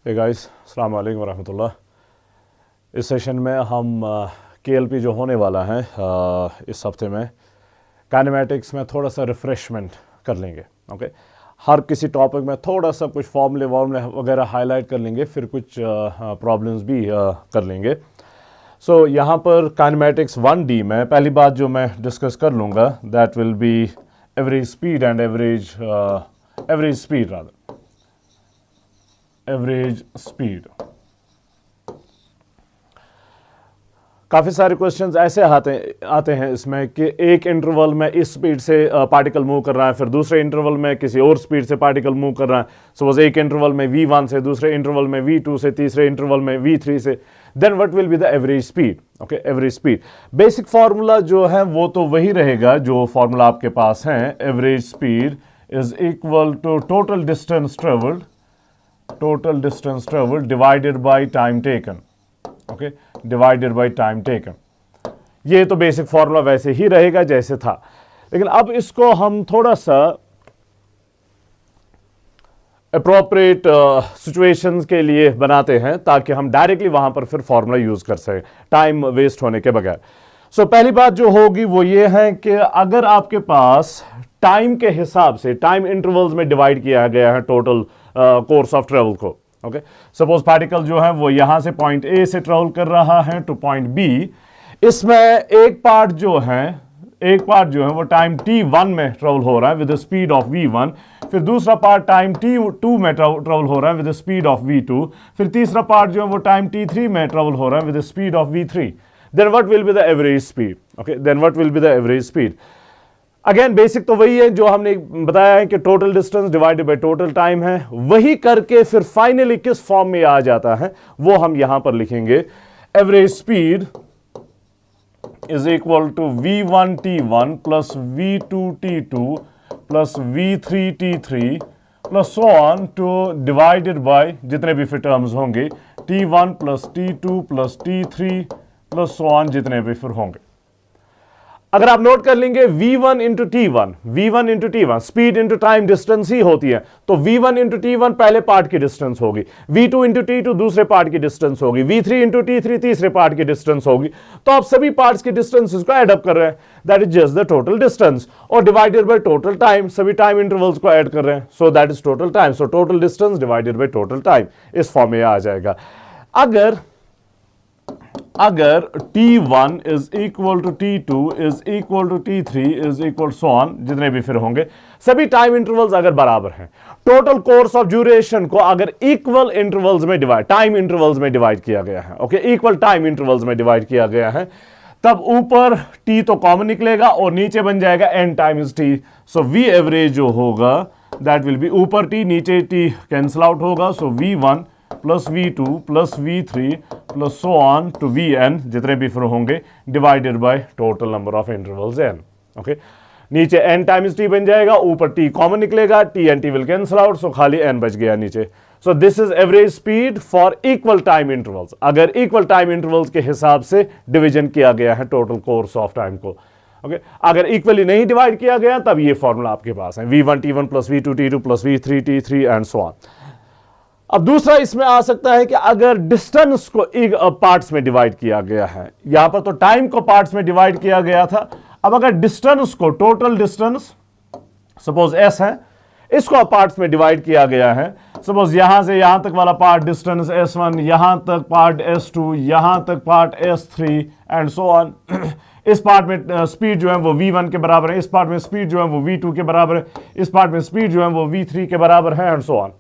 Hey guys, अस्सलाम वालेकुम वरहमतुल्लाह। इस सेशन में हम केएलपी जो होने वाला है इस हफ्ते में काइनेमैटिक्स में थोड़ा सा रिफ़्रेशमेंट कर लेंगे। ओके, हर किसी टॉपिक में थोड़ा सा कुछ फॉर्मूले वगैरह हाईलाइट कर लेंगे, फिर कुछ प्रॉब्लम्स भी कर लेंगे। सो यहाँ पर काइनेमैटिक्स 1D में पहली बात जो मैं डिस्कस कर लूँगा that will B average speed and average speed average speed. काफ़ी सारे क्वेश्चंस ऐसे आते हैं इसमें कि एक इंटरवल में इस स्पीड से पार्टिकल मूव कर रहा है, फिर दूसरे इंटरवल में किसी और स्पीड से पार्टिकल मूव कर रहा है। सपोज एक इंटरवल में v1 से, दूसरे इंटरवल में v2 से, तीसरे इंटरवल में v3 से, then what will be the average speed. Okay, average speed basic formula जो है वो तो वही रहेगा जो फार्मूला आपके पास है। Average speed is equal to total distance travelled divided by time taken. Okay, divided by time taken. ये तो बेसिक फॉर्मूला वैसे ही रहेगा जैसे था, लेकिन अब इसको हम थोड़ा सा अप्रोप्रिएट सिचुएशंस के लिए बनाते हैं ताकि हम डायरेक्टली वहां पर फिर फॉर्मूला यूज कर सकें टाइम वेस्ट होने के बगैर। सो पहली बात जो होगी वो ये है कि अगर आपके पास टाइम के हिसाब से टाइम इंटरवल्स में डिवाइड किया गया है टोटल कोर्स ऑफ ट्रेवल को। ओके, सपोज पार्टिकल जो है वो यहां से पॉइंट ए से ट्रेवल कर रहा है टू पॉइंट बी। इसमें एक पार्ट जो है वो टाइम t1 में ट्रेवल हो रहा है with the speed of v1, फिर दूसरा पार्ट टाइम t2 में ट्रेवल हो रहा है with the speed of v2, फिर तीसरा पार्ट जो है वो टाइम t3 में ट्रेवल हो रहा है with the speed of v3। Then what will be the average speed. Okay, then what will be the average speed. Again basic तो वही है जो हमने बताया है कि total distance divided by total time है। वही करके फिर फाइनली किस फॉर्म में आ जाता है वो हम यहां पर लिखेंगे। Average speed is equal to v1 t1 plus v2 t2 plus v3 t3 plus so on to divided by जितने भी फिर टर्म्स होंगे t1 plus t2 plus t3 plus so on जितने भी फिर होंगे। अगर आप नोट कर लेंगे v1 into t1 speed into time distance ही होती है, तो v1 इंटू t1 पहले पार्ट की डिस्टेंस होगी, v2 इंटू t2 दूसरे पार्ट की डिस्टेंस होगी, v3 इंटू t3 तीसरे पार्ट की डिस्टेंस होगी। तो आप सभी पार्ट्स की डिस्टेंसेस को ऐड अप कर रहे हैं, that is just the total distance, और डिवाइडेड बाय टोटल टाइम, सभी टाइम इंटरवल्स को ऐड कर रहे हैं, so that is total time. So total distance divided by total time इस फॉर्म में आ जाएगा। अगर t1 is equal to t2 is equal to t3 is equal so on जितने भी फिर होंगे, सभी टाइम इंटरवल्स अगर बराबर हैं, टोटल कोर्स ऑफ ड्यूरेशन को अगर इक्वल इंटरवल्स में टाइम इंटरवल्स में डिवाइड किया गया है, ओके, इक्वल टाइम इंटरवल्स में डिवाइड किया गया है, तब ऊपर t तो कॉमन निकलेगा और नीचे बन जाएगा n times t। So v average जो होगा दैट विल बी ऊपर t नीचे t कैंसिल आउट होगा, so v1 plus v2 plus v3 plus so on to vn जितने भी फिर होंगे divided by total number of intervals n। Okay, नीचे n टाइम्स t बन जाएगा, ऊपर t कॉमन निकलेगा, t and t will cancel out, so खाली n बच गया नीचे। So this is average speed for equal time intervals, अगर इक्वल टाइम इंटरवल्स के हिसाब से डिवीजन किया गया है टोटल कोर्स ऑफ टाइम को। ओके, अगर इक्वली नहीं डिवाइड किया गया तब ये फॉर्मूला आपके पास है v1 t1 plus v2 t2 plus v3 t3 and so on. अब दूसरा इसमें आ सकता है कि अगर डिस्टेंस को एक पार्ट्स में डिवाइड किया गया है, यहां पर तो टाइम को पार्ट्स में डिवाइड किया गया था, अब अगर डिस्टेंस को टोटल डिस्टेंस सपोज s है, इसको पार्ट्स में डिवाइड किया गया है, सपोज यहां से यहां तक वाला पार्ट डिस्टेंस s1, यहां तक पार्ट s2, यहां तक part s3 and so on. इस पार्ट में स्पीड जो है वो v1 के बराबर है, इस पार्ट में स्पीड जो है वो v2 के बराबर है, इस पार्ट में स्पीड जो है वो v3 के बराबर है and so on.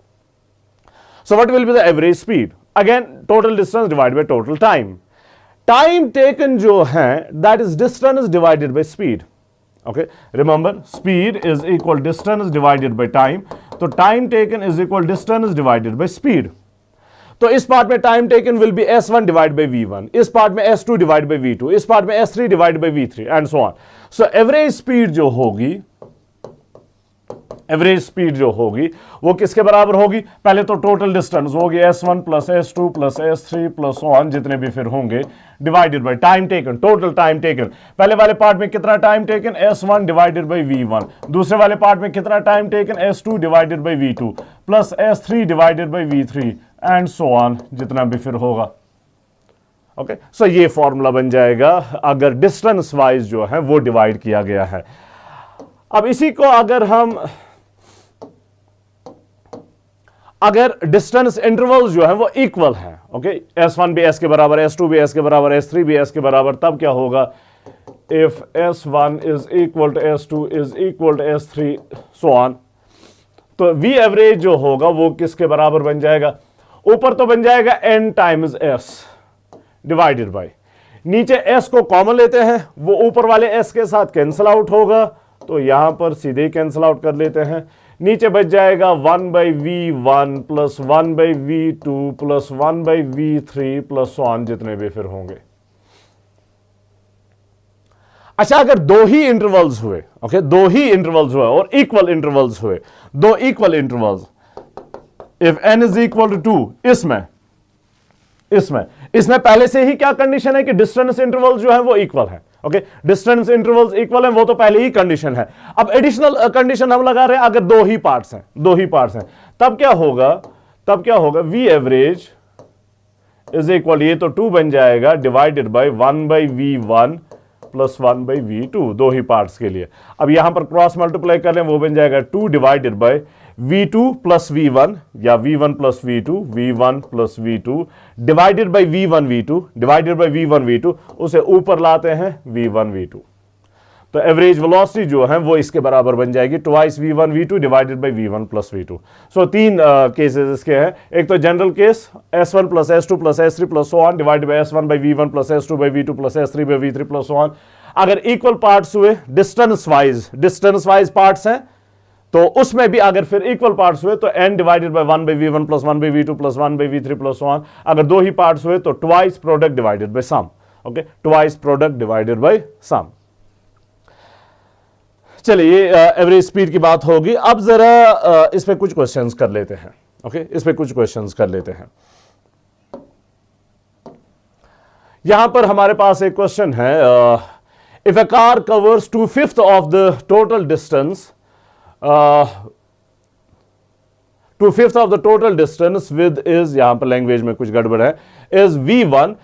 So what will be the average speed? Again, total distance divided by total time. Time taken जो है that is distance divided by speed. Okay, remember speed is equal distance divided by time. तो time taken is equal distance divided by speed. तो इस part में time taken will be s1 divided by v1, इस part में s2 divided by v2, इस part में s3 divided by v3 and so on. So average speed जो होगी, average speed जो होगी वो किसके बराबर होगी? पहले तो टोटल डिस्टेंस होगी s1 plus s2 plus s3 plus on जितने भी फिर होंगे divided by time taken, total time taken. पहले वाले पार्ट में कितना time taken s1 divided by v1, दूसरे वाले पार्ट में कितना time taken s2 divided bye v2 plus s3 divided by v3 and so on जितना भी फिर होगा। ओके, सो ये फॉर्मूला बन जाएगा अगर डिस्टेंस वाइज जो है वो डिवाइड किया गया है। अब इसी को अगर डिस्टेंस इंटरवल्स जो है वो इक्वल है, ओके, S1 भी S के बराबर, S2 भी S के बराबर, S3 भी S के बराबर, तब क्या होगा, if S1 is equal to S2 is equal to S3 so on, तो V एवरेज जो होगा वो किसके बराबर बन जाएगा, ऊपर तो बन जाएगा n times S divided by, नीचे S को कॉमन लेते हैं, वो ऊपर वाले S के साथ कैंसिल आउट होगा, तो यहां पर सीधे ही कैंसिल आउट कर लेते हैं, नीचे बच जाएगा 1/V1 plus 1/V2 plus 1/V3 plus on जितने भी फिर होंगे। अच्छा, अगर दो ही इंटरवल्स हुए, ओके, दो ही इंटरवल्स हुए और इक्वल इंटरवल्स हुए, दो equal intervals, if n is equal to 2, इसमें पहले से ही क्या कंडीशन है कि डिस्टेंस इंटरवल्स जो है वो इक्वल है, ओके, डिस्टेंस इंटरवल्स इक्वल है, वो तो पहले ही कंडीशन है। अब एडिशनल कंडीशन हम लगा रहे हैं, अगर दो ही पार्ट्स हैं तब क्या होगा, V एवरेज इज इक्वल, ये तो 2 बन जाएगा divided by 1/V1 plus 1/V2, दो ही पार्ट्स के लिए। अब यहां पर क्रॉस मल्टीप्लाई कर लें, वो बन जाएगा 2 divided by V2 plus V1 या V1 plus V2, V1 plus V2 divided by V1 V2, उसे ऊपर लाते हैं V1 V2, तो एवरेज वेलोसिटी जो है वो इसके बराबर बन जाएगी twice V1 V2 divided by V1 plus V2। So तीन केसेस इसके हैं, एक तो general case S1 plus S2 plus S3 plus so on divided by S1 by V1 plus S2 by V2 plus S3 by V3 plus so on. अगर equal parts हुए, distance wise parts हैं, तो उसमें भी अगर फिर equal parts हुए तो n divided by 1/V1 plus 1/V2 plus 1/V3 plus on. अगर दो ही पार्ट्स हुए तो twice product divided by sum, okay, twice product divided by sum. चलिए, ये एवरेज स्पीड की बात होगी। अब जरा इस पे कुछ क्वेश्चंस कर लेते हैं, ओके, इस पे कुछ क्वेश्चंस कर लेते हैं। यहां पर हमारे पास एक क्वेश्चन है, if a car covers 2/5 of the total distance, 2/5 of the total distance with is, यहां पर लैंग्वेज में कुछ गड़बड़ है, is V1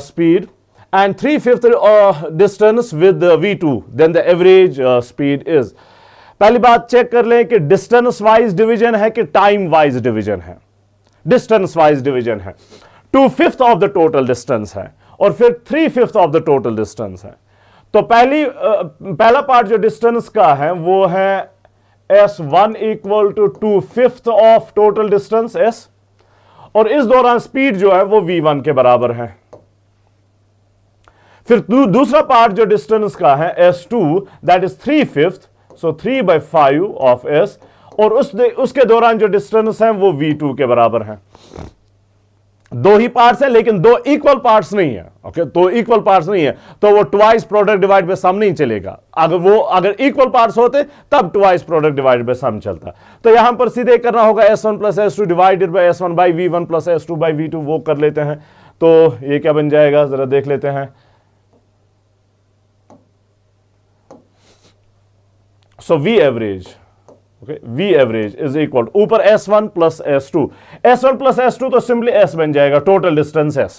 speed and 3/5 distance with V2, then the average speed is। पहली बात चेक कर लें कि डिस्टेंस वाइज डिवीजन है कि टाइम वाइज डिवीजन है। डिस्टेंस वाइज डिवीजन है, 2/5 ऑफ द टोटल डिस्टेंस है और फिर 3/5 ऑफ द टोटल डिस्टेंस है। तो पहला पार्ट जो डिस्टेंस का है वो है S1 equal to 2/5 of total distance S, और इस दौरान स्पीड जो है वो V1 के बराबर है। फिर दूसरा पार्ट जो डिस्टेंस का है S2, that is 3/5, so 3/5 of S, और उसके दौरान जो डिस्टेंस है वो V2 के बराबर है। दो ही पार्ट्स हैं लेकिन दो इक्वल पार्ट्स नहीं है, ओके, दो इक्वल पार्ट्स नहीं है, तो वो twice product divide by sum नहीं चलेगा। अगर इक्वल पार्ट्स होते तब twice product divide by sum चलता। तो यहां पर सीधे करना होगा S1 plus S2 divided by S1 by V1 plus S2 by V2, वो कर लेते हैं। तो ये क्या बन जाएगा, जरा देख लेते हैं। So V average, okay, V average is equal to ऊपर S1 plus S2, S1 plus S2 तो सिंपली S बन जाएगा, total distance S,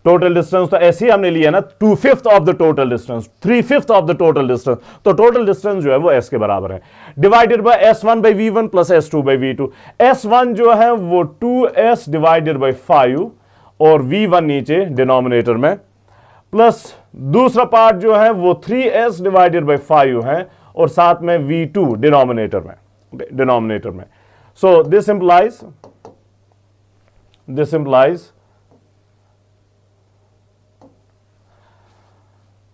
total distance तो ऐसे ही हमने लिया ना, 2/5 of the total distance, 3/5 of the total distance, तो टोटल डिस्टेंस जो है वो S के बराबर है, divided by S1 by V1 plus S2 by V2। S1 जो है वो 2S डिवाइडेड बाय 5 और V1 नीचे डिनोमिनेटर में, प्लस दूसरा पार्ट जो है वो 3S डिवाइडेड बाय 5 है और साथ में V2 डिनोमिनेटर में, so this implies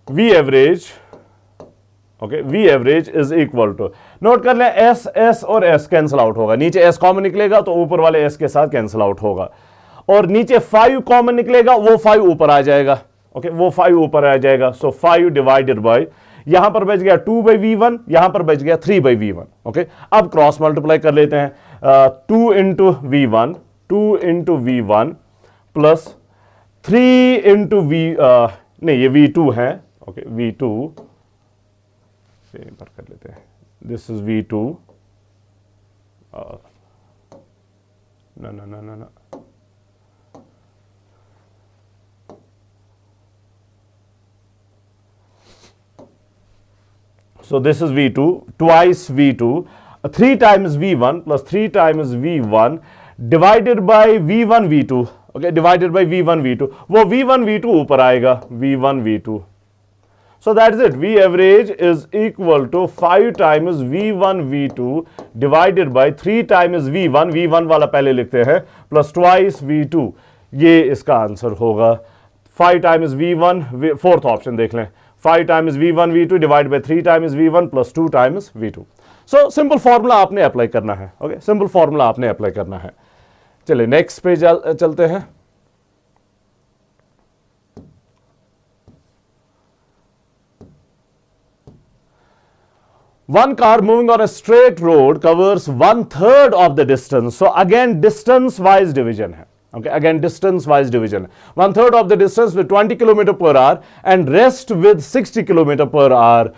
V average, okay, V average is equal to, note कर लें, S और S कैंसिल आउट होगा, नीचे S कॉमन निकलेगा तो ऊपर वाले S के साथ कैंसिल आउट होगा, और नीचे 5 कॉमन निकलेगा, वो 5 ऊपर आ जाएगा, ओके, वो 5 ऊपर आ जाएगा, सो 5 डिवाइडेड बाय, यहां पर बच गया 2/V1, यहां पर बच गया 3/V1, ओके। अब क्रॉस मल्टीप्लाई कर लेते हैं, 2 इंटू V1 प्लस 3 इंटू नहीं, ये V2 है, ओके, V2 पर कर लेते हैं, this is V2, So this is V2, twice V2, 3 times V1 plus 3 times V1 divided by V1 V2, okay, divided by V1 V2, वो V1 V2 ऊपर आएगा, V1 V2. So that is it. V average is equal to 5 times V1 V2 divided by 3 times V1, V1 वाला पहले लिखते हैं, plus twice V2. ये इसका answer होगा. 5 times V1, फोर्थ ऑप्शन देख लें, 5 times V1 V2 divided by 3 times V1 plus 2 times V2. So simple formula आपने अप्लाई करना है. ओके, सिंपल फॉर्मूला आपने अप्लाई करना है. चलिए नेक्स्ट पे चलते हैं. One car moving on a straight road covers 1/3 of the distance. So again distance wise division है. Okay, again distance wise division. 1/3 of the distance with 20 km per hour and rest with 60 km per hour.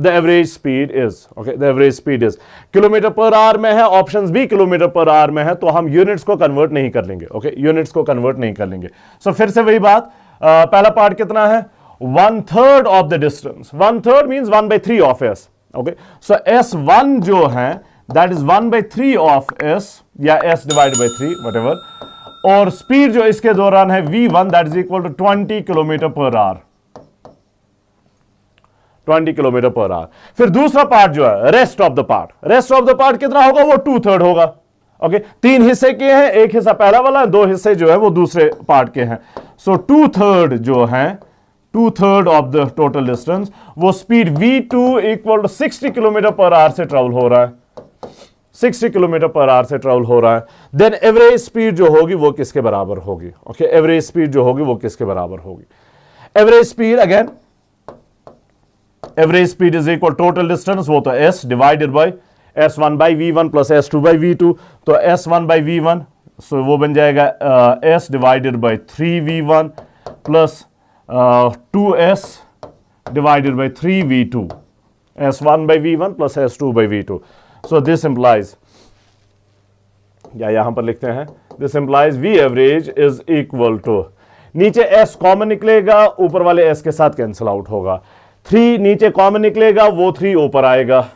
The average speed is, okay, the average speed is. Kilometre per our में है, options भी kilometre per our में है, तो हम units को convert नहीं कर लेंगे. ओके, यूनिट्स को कन्वर्ट नहीं कर लेंगे. सो फिर से वही बात, पहला पार्ट कितना है, 1/3 of the distance. 1/3 means 1/3 of S. Okay, so S1 जो है दैट इज 1/3 ऑफ S या S डिवाइड बाई 3 व्हाटएवर, और स्पीड जो इसके दौरान है V1 that is equal to 20 kilometre per hour. 20 kilometre per hour. फिर दूसरा पार्ट जो है rest of the part. Rest of the part कितना होगा, वो 2/3 होगा. ओके, 3 हिस्से के हैं, एक हिस्सा पहला वाला, 2 हिस्से जो है वो दूसरे पार्ट के हैं. सो 2/3 जो है, 2/3 ऑफ द टोटल डिस्टेंस, वो speed V2 equal to 60 kilometre per hour से ट्रेवल हो रहा है. 60 किलोमीटर पर आवर से ट्रेवल हो रहा है. देन एवरेज स्पीड जो होगी वो किसके बराबर होगी. ओके, एवरेज स्पीड जो होगी वो किसके बराबर होगी. Average speed again, average speed is equal total distance, वो तो S divided by S1 by V1 plus S2 by V2. तो S1 बाई V1, सो वो बन जाएगा S divided by 3V1 plus 2S divided by 3V2. S1 by V1 plus S2 by V2. So this implies, या यहां पर लिखते हैं, this implies V average is equal to, नीचे S कॉमन निकलेगा, ऊपर वाले S के साथ कैंसिल आउट होगा. 3 नीचे कॉमन निकलेगा, वो 3 ऊपर आएगा,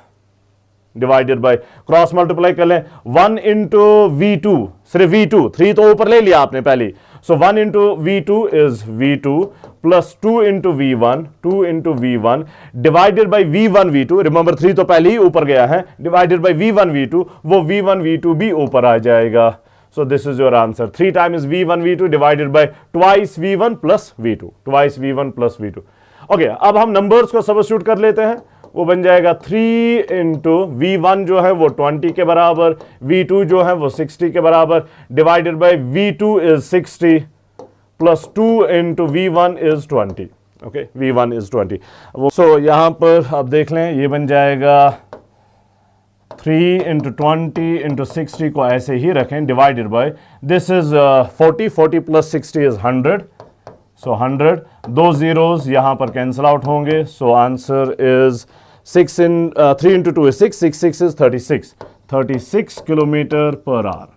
डिवाइडेड बाय, क्रॉस मल्टीप्लाई कर लें, 1 इंटू V2, सिर्फ V2, 3 तो ऊपर ले लिया आपने पहले. So 1 into V2 is V2 plus 2 into V1, 2 into V1 divided by V1 V2. Remember 3 तो पहले ही ऊपर गया है, divided by V1 V2, वो V1 V2 भी ऊपर आ जाएगा. So this is your answer. 3 times V1 V2 divided by twice V1 plus V2. Twice V1 plus V2. Okay, अब हम नंबर्स को सब्स्टिट्यूट कर लेते हैं. वो बन जाएगा 3 इंटू V1 जो है वो 20 के बराबर, V2 जो है वो 60 के बराबर, divided by V2 is 60 plus 2 into V1 is 20. Okay, V1 is 20. सो यहां पर आप देख लें, ये बन जाएगा 3 इंटू 20 इंटू 60 को ऐसे ही रखें, divided by, this is 40 plus 60 is 100. So 100, 2 zeros यहां पर कैंसिल आउट होंगे. So answer is 3 into 2 is 6, 6 is 36 kilometre per hour.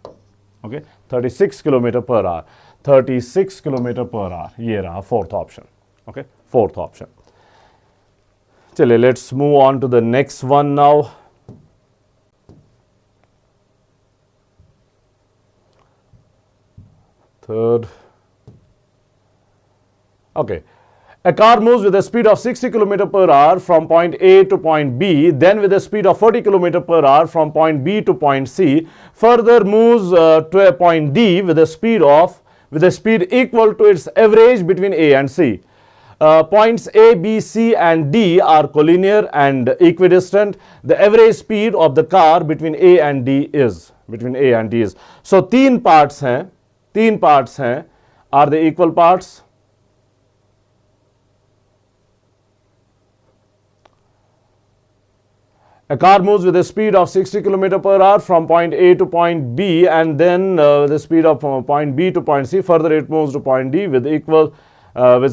Okay, 36 kilometre per hour, 36 kilometre per hour. ये रहा fourth option. Okay, fourth option. चलिए let's move on to the next one now. Third. Okay, a car moves with a speed of 60 km per hour from point A to point B, then with a speed of 40 km per hour from point B to point C, further moves to a point D with a speed equal to its average between A and C. Points A, B, C and D are collinear and equidistant. The average speed of the car between A and D is. So तीन parts हैं. Are they equal parts? A car moves with a speed of 60 km per hour from point A to point B, and then the speed of point B to point C. Further, it moves to point D with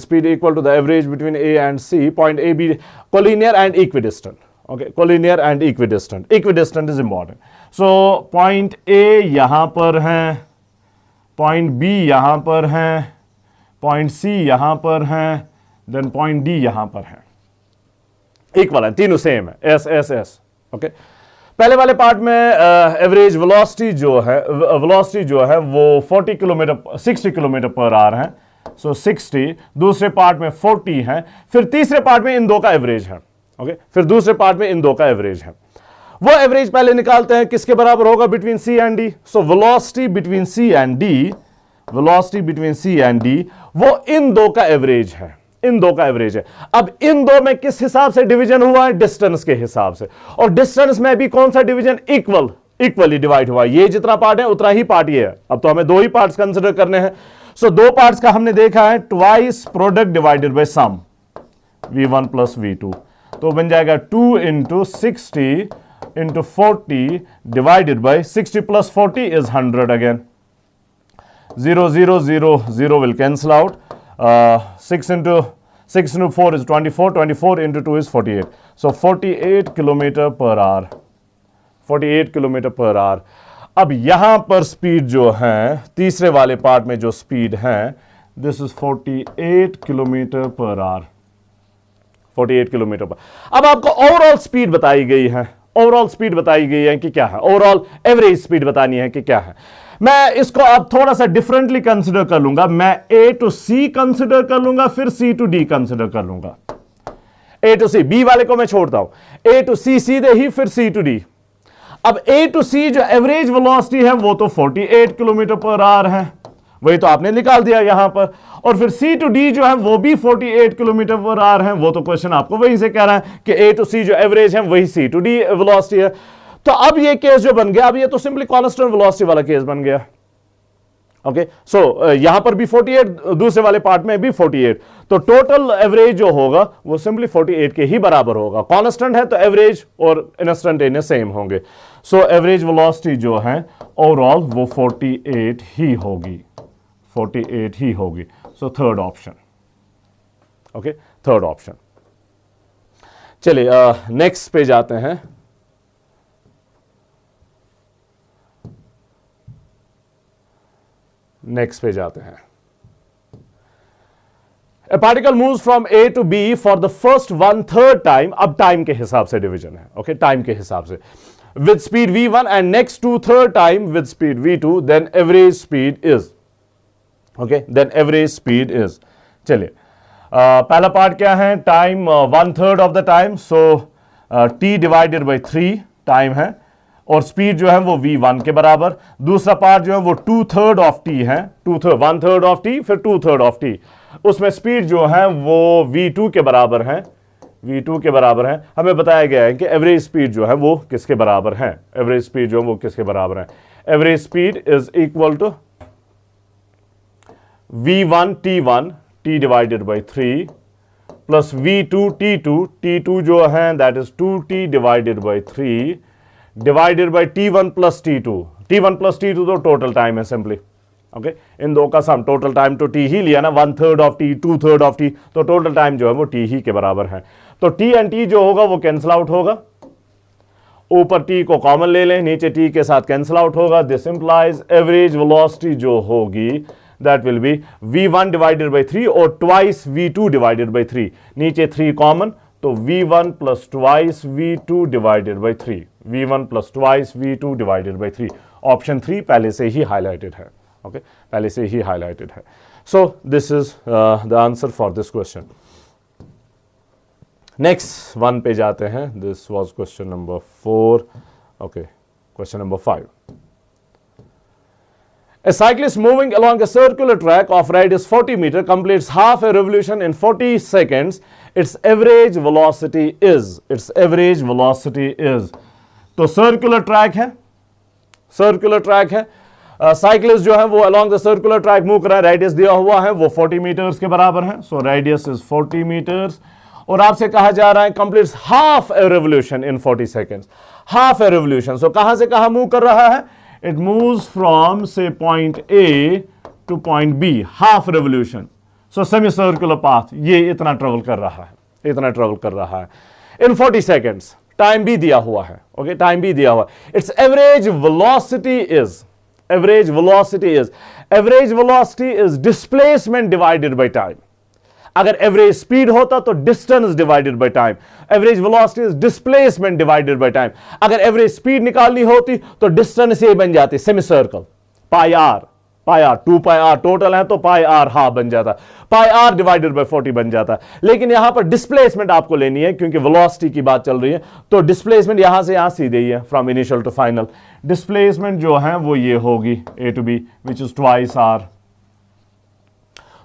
speed equal to the average between A and C. Point A, B, collinear and equidistant. Okay, collinear and equidistant. Equidistant is important. So point A यहाँ पर है, point B यहाँ पर है, point C यहाँ पर है, then point D यहाँ पर है. इक्वल है, तीनों सेम है, एस एस एस। ओके, पहले वाले पार्ट में एवरेज वेलोसिटी जो है वो 40 किलोमीटर 60 किलोमीटर पर आवर है, सो 60। दूसरे पार्ट में 40 है, फिर तीसरे पार्ट में इन दो का एवरेज है। ओके, फिर दूसरे पार्ट में इन दो का एवरेज है। वो एवरेज पहले निकालते हैं, किसके बराबर होगा, between C and D. So velocity between C and D, वो इन दो का एवरेज है, इन दो का एवरेज है। अब इन दो में किस हिसाब से डिवीजन हुआ है, डिस्टेंस के हिसाब से, और डिस्टेंस में भी कौन सा डिवीजन, इक्वली डिवाइड हुआ। ये जितना पार्ट है उतना ही पार्ट ये है। अब तो हमें दो ही पार्ट्स कंसिडर करने हैं। सो दो पार्ट्स का हमने देखा है, twice product divided by sum, v1 plus v2, तो बन जाएगा 2 into 60 into 40 divided by 60 plus 40 is 100 again. 0 0 0 0 will cancel out. 6 into 4 is 24, 24 into 2 is 48. So 48 kilometre per our, 48 kilometre per our. अब यहां पर स्पीड जो है, तीसरे वाले पार्ट में जो स्पीड है, this is 48 kilometre per our, 48 kilometre पर। अब आपको ओवरऑल स्पीड बताई गई है, ओवरऑल स्पीड बताई गई है कि क्या है, ओवरऑल एवरेज स्पीड बतानी है कि क्या है। मैं इसको अब थोड़ा सा डिफरेंटली कंसिडर कर लूंगा। मैं ए टू सी कंसिडर कर लूंगा, फिर सी टू डी कंसिडर कर लूंगा। ए टू सी, बी वाले को मैं छोड़ता हूं, ए टू सी सीधे ही, फिर सी टू डी। अब ए टू सी जो एवरेज वेलोसिटी है वो तो 48 किलोमीटर पर आवर है, वही तो आपने निकाल दिया यहां पर। और फिर सी टू डी जो है वो भी 48 किलोमीटर पर आवर है, वो तो क्वेश्चन आपको वहीं से कह रहा है कि ए टू सी जो एवरेज है वही सी टू डी वेलोसिटी है। तो अब ये केस जो बन गया, अब ये तो सिंपली कांस्टेंट वेलोसिटी वाला केस बन गया। ओके, सो यहां पर भी 48, दूसरे वाले पार्ट में भी 48, तो टोटल एवरेज जो होगा वो सिंपली 48 के ही बराबर होगा। कांस्टेंट है तो एवरेज और इंस्टेंटेनियस सेम होंगे। सो एवरेज वेलोसिटी जो है ओवरऑल वो 48 ही होगी, 48 ही होगी। So third option. Okay, third option. चलिए नेक्स्ट पे जाते हैं। नेक्स्ट पे जाते हैं। A particle moves from A to B for the first 1/3 time, अब टाइम के हिसाब से डिवीजन है। ओके, टाइम के हिसाब से, with speed v1 and next 2/3 time with speed v2, then average speed is, okay, then average speed is। चलिए पहला पार्ट क्या है, time 1/3 of the time, so t divided by 3 time है, और स्पीड जो है वो v1 के बराबर। दूसरा पार्ट जो है वो 2/3 ऑफ t है, 1/3 ऑफ t फिर 2/3 ऑफ t, उसमें स्पीड जो है वो v2 के बराबर है, v2 के बराबर है। हमें बताया गया है कि एवरेज स्पीड जो है वो किसके बराबर है, एवरेज स्पीड जो है वो किसके बराबर है। Average speed is equal to v1 t divided by 3 plus v2 t2 जो है that is 2t divided by 3 divided by t1 plus t2 तो टोटल टाइम है सिंपली। ओके, इन दो का सम, टोटल टाइम तो t ही लिया ना, 1/3 ऑफ t 2/3 ऑफ t, तो टोटल टाइम जो है वो t ही के बराबर है। तो t एंड t जो होगा वो कैंसिल आउट होगा, ऊपर t को कॉमन ले लें, नीचे t के साथ कैंसिल आउट होगा। दिस इंप्लाइज एवरेज वेलोसिटी जो होगी that will B v1 divided by 3 और ट्वाइस v2 डिवाइडेड बाई 3, नीचे 3 कॉमन, तो v1 plus twice v2 divided by 3, v1 plus twice v2 divided by 3। Option 3 पहले से ही हाईलाइटेड है। ओके, पहले से ही हाईलाइटेड है। So this is the answer for this question. Next one पे जाते हैं। This was question number 4। Okay, question number 5। A cyclist moving along a circular track of radius 40 meter completes half a revolution in 40 seconds. Its average velocity is, तो circular track है, cyclist जो है वो along the circular track move कर रहा है, radius दिया हुआ है वो 40 मीटर्स के बराबर है, सो रेडियस इज 40 मीटर्स, और आपसे कहा जा रहा है completes half a revolution in 40 seconds. Half a revolution, so कहां से कहां मूव कर रहा है, it moves from say point a to point b, half revolution, so semi circular path, ये इतना ट्रेवल कर रहा है इन 40 सेकेंड्स। टाइम भी दिया हुआ है, ओके, टाइम भी दिया हुआ। Its average velocity is displacement divided by time. अगर एवरेज स्पीड होता तो distance divided by time, average velocity is displacement divided by time. अगर एवरेज स्पीड निकालनी होती तो डिस्टेंस ये बन जाती semi circle, pi R, 2 pi R total है तो पाई आर हाफ बन जाता, पाई आर डिवाइडेड बाय 40 बन जाता। लेकिन यहां पर डिस्प्लेसमेंट आपको लेनी है क्योंकि वेलोसिटी की बात चल रही है, तो डिस्प्लेसमेंट यहां से यहां सीधे ही है, from initial to final. Displacement जो है वो ये होगी A to B which is twice R.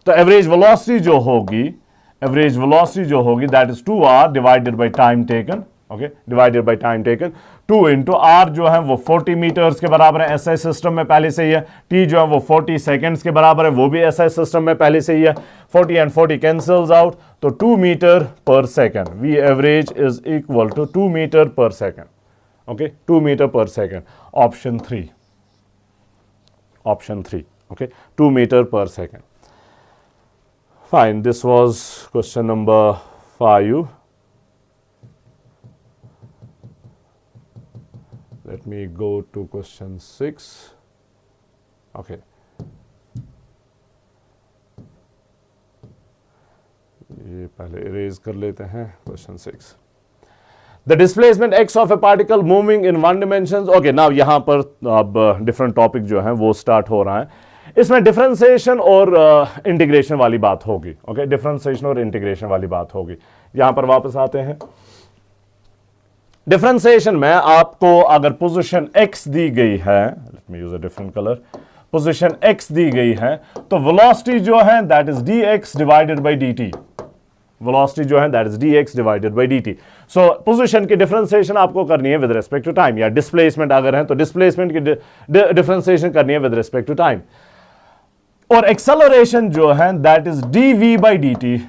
तो एवरेज वेलोसिटी जो होगी that is 2r divided by time taken, okay, divided by time taken. 2 into R जो है वो 40 मीटर्स के बराबर है, एसआई सिस्टम में पहले से ही है। टी जो है वो 40 सेकेंड्स के बराबर है, वो भी एसआई सिस्टम में पहले से ही है। 40 एंड 40 कैंसल्स आउट, तो 2 मीटर पर second, V average is equal to 2 metre पर सेकेंड, ओके, 2 मीटर पर सेकेंड। ऑप्शन 3, ओके, 2 मीटर पर second. Fine, this was question number 5. Let me go to question 6. Okay. ये पहले इरेज कर लेते हैं question 6. The displacement x of a particle moving in one dimension. Okay, now यहाँ पर अब डिफरेंट टॉपिक जो है वो स्टार्ट हो रहा है। इसमें डिफरेंशिएशन और इंटीग्रेशन वाली बात होगी, ओके, डिफरेंशिएशन और इंटीग्रेशन वाली बात होगी। यहां पर वापस आते हैं। डिफरेंशिएशन में आपको अगर पोजीशन x दी गई है, let me use a different colour, position x दी गई है तो वेलोसिटी जो है that is dx divided by dt, velocity जो है that is dx divided by dt। So position की डिफरेंशिएशन आपको करनी है विद रिस्पेक्ट टू टाइम, या डिस्प्लेसमेंट अगर है तो डिस्प्लेसमेंट की डिफरेंशिएशन करनी है विद रिस्पेक्ट टू टाइम। और एक्सेलरेशन जो है that is dv by dt,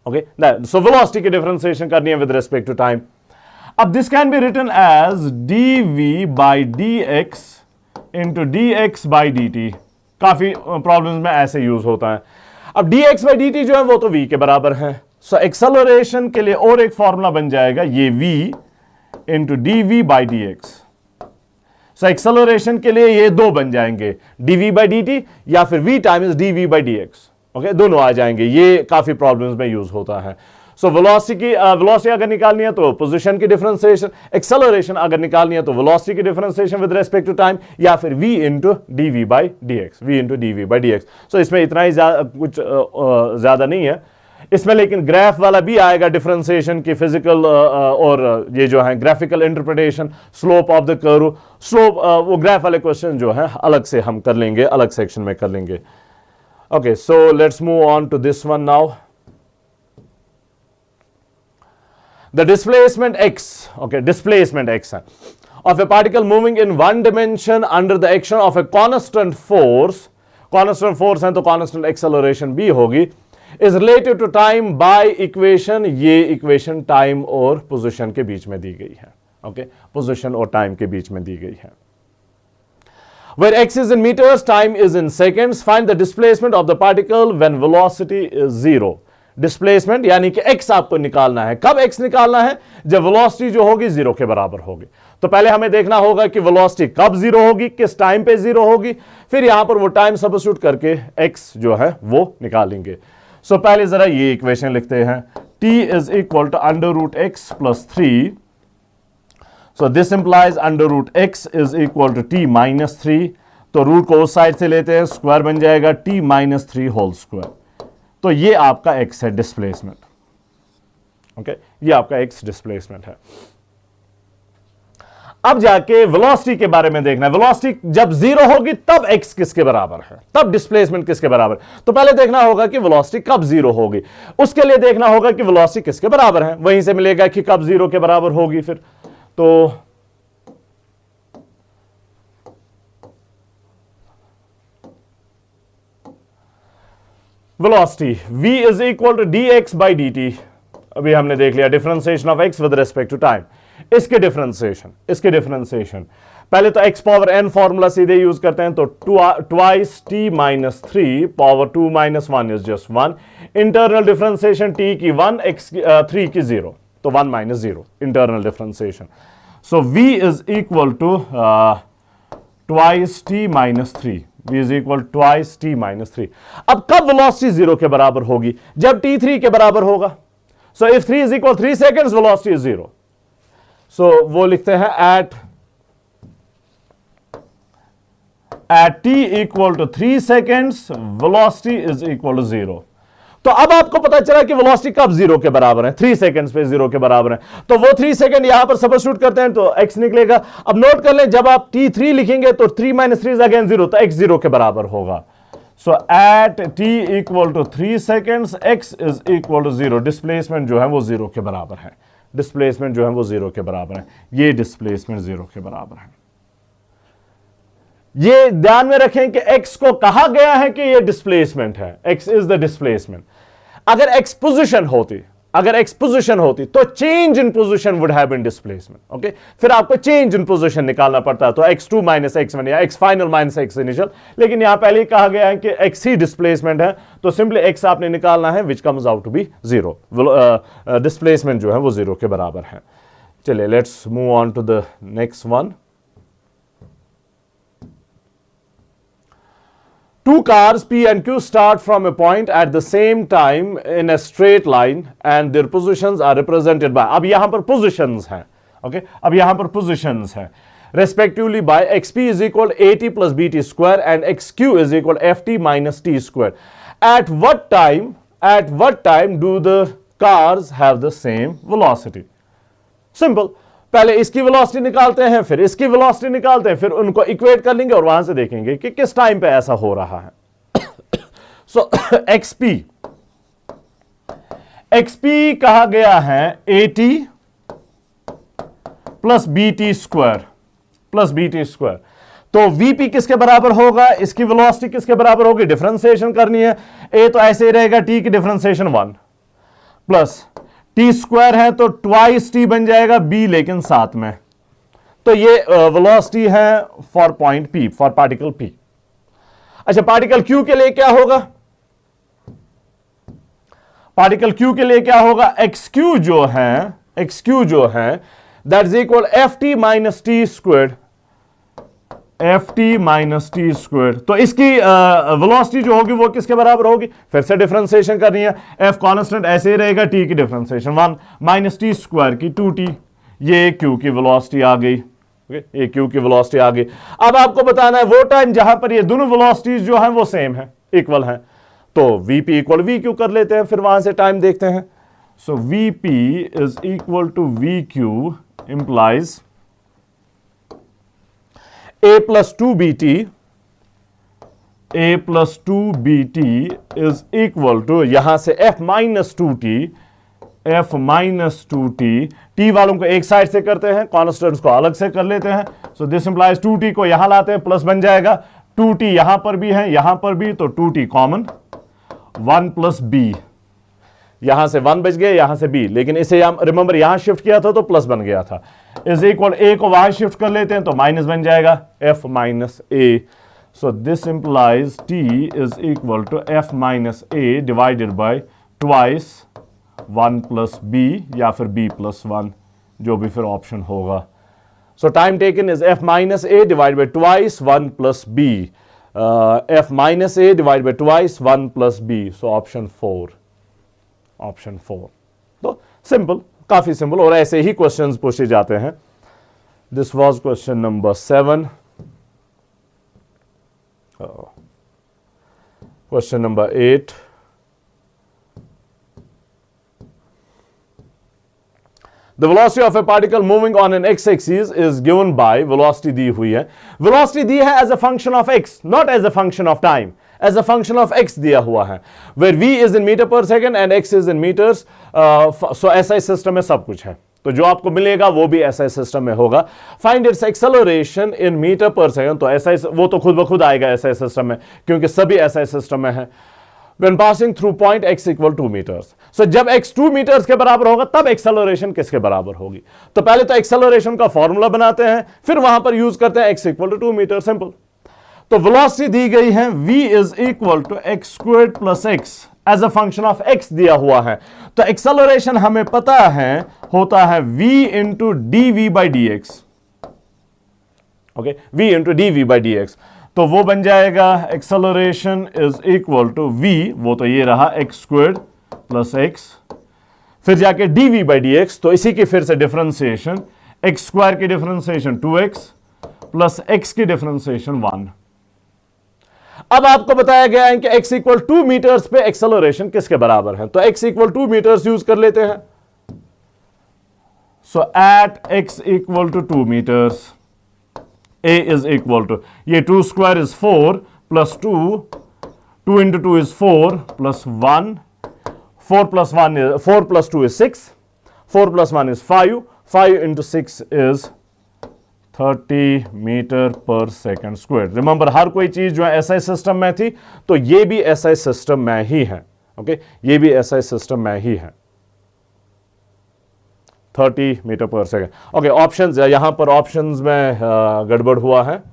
okay, so velocity की differentiation करनी है with respect to time. अब this can be written as dv by dx into dx by dt. काफी प्रॉब्लम्स में ऐसे यूज होता है। अब dx by dt जो है वो तो v के बराबर है, so एक्सेलरेशन के लिए और एक फॉर्मूला बन जाएगा ये v into dv by dx. so acceleration के लिए ये दो बन जाएंगे, dv by dt या फिर v times dv by dx, okay, दोनों आ जाएंगे। ये काफी प्रॉब्लम्स में यूज होता है। सो वेलोसिटी अगर निकालनी है तो पोजीशन की डिफरेंशिएशन, एक्सेलरेशन अगर निकालनी है तो वेलोसिटी की differentiation with respect to time, या फिर v into dv by D x. So इसमें इतना ही कुछ ज्यादा नहीं है इसमें, लेकिन ग्राफ वाला भी आएगा डिफरेंशिएशन की, फिजिकल और ये जो है graphical interpretation, slope of the curve, slope, वो ग्राफ वाले क्वेश्चन जो है अलग से हम कर लेंगे, अलग सेक्शन में कर लेंगे। Okay, so let's move on to this one now. The displacement x, okay, displacement x of a particle moving in one dimension under the action of a constant force है तो constant acceleration भी होगी, is related to time by equation, ये equation time और position के बीच में दी गई है, okay, position और time के बीच में दी गई है। Where x is in meters, time is in seconds. Find the displacement of the particle when velocity is 0. Displacement यानी कि x आपको निकालना है। कब x निकालना है? जब velocity जो होगी 0 के बराबर होगी। तो पहले हमें देखना होगा कि velocity कब 0 होगी, किस टाइम पे 0 होगी, फिर यहां पर वो टाइम सब्स्टिट्यूट करके x जो है वो निकालेंगे। सो पहले जरा ये इक्वेशन लिखते हैं, t is equal to under root x plus 3. So this implies under root x is equal to t minus 3. तो रूट को उस साइड से लेते हैं, स्क्वायर बन जाएगा t minus 3 होल स्क्वायर। तो ये आपका x है डिस्प्लेसमेंट, ओके, ये आपका x डिस्प्लेसमेंट है। अब जाके वेलोसिटी के बारे में देखना है। वेलोसिटी जब 0 होगी तब x किसके बराबर है, तब डिस्प्लेसमेंट किसके बराबर। तो पहले देखना होगा कि वेलोसिटी कब 0 होगी, उसके लिए देखना होगा कि वेलोसिटी किसके बराबर है, वहीं से मिलेगा कि कब 0 के बराबर होगी। फिर तो velocity v is equal to dx by dt। अभी हमने देख लिया differentiation of x with respect to time. इसके डिफरेंशिएशन पहले तो x पावर n फॉर्मूला सीधे यूज करते हैं, तो twice t minus 3 power 2 minus 1 is just 1। Internal differentiation t की 1, x 3 की 0, तो 1 minus 0 internal differentiation. So v is equal to twice t minus 3, v is equal twice t minus 3। अब कब velocity 0 के बराबर होगी? जब t 3 के बराबर होगा। So if 3 is equal 3 seconds velocity is 0। So वो लिखते हैं at t equal to 3 seconds velocity is equal to 0। तो अब आपको पता चला कि वेलोसिटी कब 0 के बराबर है? 3 सेकंड्स पे 0 के बराबर है। तो वो 3 सेकंड यहां पर सब्स्टिट्यूट करते हैं तो x निकलेगा। अब नोट कर लें, जब आप t3 लिखेंगे तो 3 माइनस 3 इज अगेन 0, तो x 0 के बराबर होगा। So at t equal to 3 seconds x is equal to 0। Displacement जो है वो 0 के बराबर है। डिस्प्लेसमेंट जो है वो 0 के बराबर है। ये डिस्प्लेसमेंट 0 के बराबर है। ये ध्यान में रखें कि x को कहा गया है कि ये डिस्प्लेसमेंट है, x इज द डिस्प्लेसमेंट। अगर x पोजीशन होती तो change in position would have been displacement. Okay, फिर आपको चेंज इन पोजीशन निकालना पड़ता है, तो x2 माइनस x1 या x final minus x initial. लेकिन यहां पहले ही कहा गया है कि x ही डिस्प्लेसमेंट है, तो सिंपली x आपने निकालना है which comes out to be 0। Displacement जो है वो 0 के बराबर है। चलिए let's move on to the next one. Two cars P and Q start from a point at the same time in a straight line and their positions are represented by, अब यहां पर positions हैं, okay? अब यहां पर positions हैं respectively by xp is equal at plus bt square and xq is equal ft minus t square. At what time do the cars have the same velocity? Simple. पहले इसकी velocity निकालते हैं, फिर इसकी वेलोसिटी निकालते हैं, फिर उनको इक्वेट कर लेंगे और वहां से देखेंगे कि किस टाइम पे ऐसा हो रहा है। सो एक्सपी कहा गया है at प्लस बीटी स्क्वायर। तो vp किसके बराबर होगा? इसकी वेलोसिटी किसके बराबर होगी? डिफरेंशिएशन करनी है। a तो ऐसे ही रहेगा, t की डिफरेंशिएशन 1 प्लस टी स्क्वायर है तो ट्वाइस टी बन जाएगा, b लेकिन साथ में। तो ये वेलोसिटी है for point p, for particle p। अच्छा, पार्टिकल q के लिए क्या होगा? पार्टिकल q के लिए क्या होगा? xq जो है that is equal ft minus T square, ft minus T square. तो इसकी वेलोसिटी जो होगी वो किसके बराबर होगी? फिर से डिफरेंशिएशन करनी है। f कांस्टेंट ऐसे ही रहेगा, t की डिफरेंशिएशन 1 माइनस टी स्क्वायर की 2t। ये q की वेलोसिटी आ गई। ये q की वेलोसिटी आ गई। अब आपको बताना है वो टाइम जहां पर ये दोनों वेलोसिटीज जो हैं वो सेम है, इक्वल हैं। तो vp इक्वल vq कर लेते हैं, फिर वहां से टाइम देखते हैं। So vp is equal to vq implies a plus 2bt is equal to, यहां से f minus 2t, t वालों को एक साइड से करते हैं, कॉन्स्टेंट्स को अलग से कर लेते हैं। सो दिस इंप्लाइज 2t को यहां लाते हैं, प्लस बन जाएगा। 2t यहां पर भी है, यहां पर भी, तो 2t कॉमन, 1 प्लस b, यहां से 1 बच गया, यहां से b, लेकिन इसे रिमेंबर यहां शिफ्ट किया था तो प्लस बन गया था। इज इक्वल a को वहां शिफ्ट कर लेते हैं तो माइनस बन जाएगा, f minus a। So this implies t is equal to f minus a divided by twice 1 plus b या फिर b प्लस 1, जो भी फिर ऑप्शन होगा। सो time taken is f minus a divide by twice 1 plus b, f minus a divide by twice 1 plus b। So option 4। तो simple, काफी simple, और ऐसे ही क्वेश्चंस पूछे जाते हैं। This was question number 7। Question number 8। The velocity of a particle moving on an x-axis is given by, velocity दी हुई है, velocity दी है as a function of x, not as a function of time, as a function of x दिया हुआ है, where v is in meter per second and x is in meters। so SI system में सब कुछ है, तो जो आपको मिलेगा वो भी SI सिस्टम में होगा। Find its acceleration in metre पर सेकंड, तो SI वो तो खुद ब खुद आएगा SI सिस्टम में, क्योंकि सभी SI सिस्टम में है। When passing through point x equal 2 meters, so जब x 2 meters के बराबर होगा तब एक्सेलरेशन किसके बराबर होगी? तो पहले तो एक्सेलरेशन का फॉर्मूला बनाते हैं, फिर वहां पर यूज करते हैं x equal to 2 metre, simple. तो वेलोसिटी दी गई है v is equal to X squared plus X, as a function of x दिया हुआ है। तो एक्सेलरेशन हमें पता है होता है v into D V by D X, okay, v into D V by D X. तो वो बन जाएगा acceleration is equal to v, वो तो ये रहा x स्क्वायर्ड प्लस x, फिर जाके dv बाई dx, तो इसी की फिर से डिफरेंशिएशन, x स्क्वायर की डिफरेंशिएशन 2x प्लस x की डिफरेंशिएशन 1। अब आपको बताया गया है कि x इक्वल 2 मीटर्स पे एक्सेलरेशन किसके बराबर है, तो x इक्वल 2 मीटर्स यूज कर लेते हैं। So at x equal to 2 metres a is equal to, ये 2 square is 4 plus 2, 2 into 2 is 4 plus 1, 4 plus 1 is 4 plus 2 is 6, 4 plus 1 is 5, 5 into 6 is 30 metre पर सेकेंड स्क्वायर। रिमेंबर हर कोई चीज जो है एसआई सिस्टम में थी, तो ये भी एसआई सिस्टम में ही है। ओके, ये भी एसआई सिस्टम में ही है, 30 मीटर पर सेकेंड। ओके, ऑप्शंस, यहां पर ऑप्शंस में गड़बड़ हुआ है।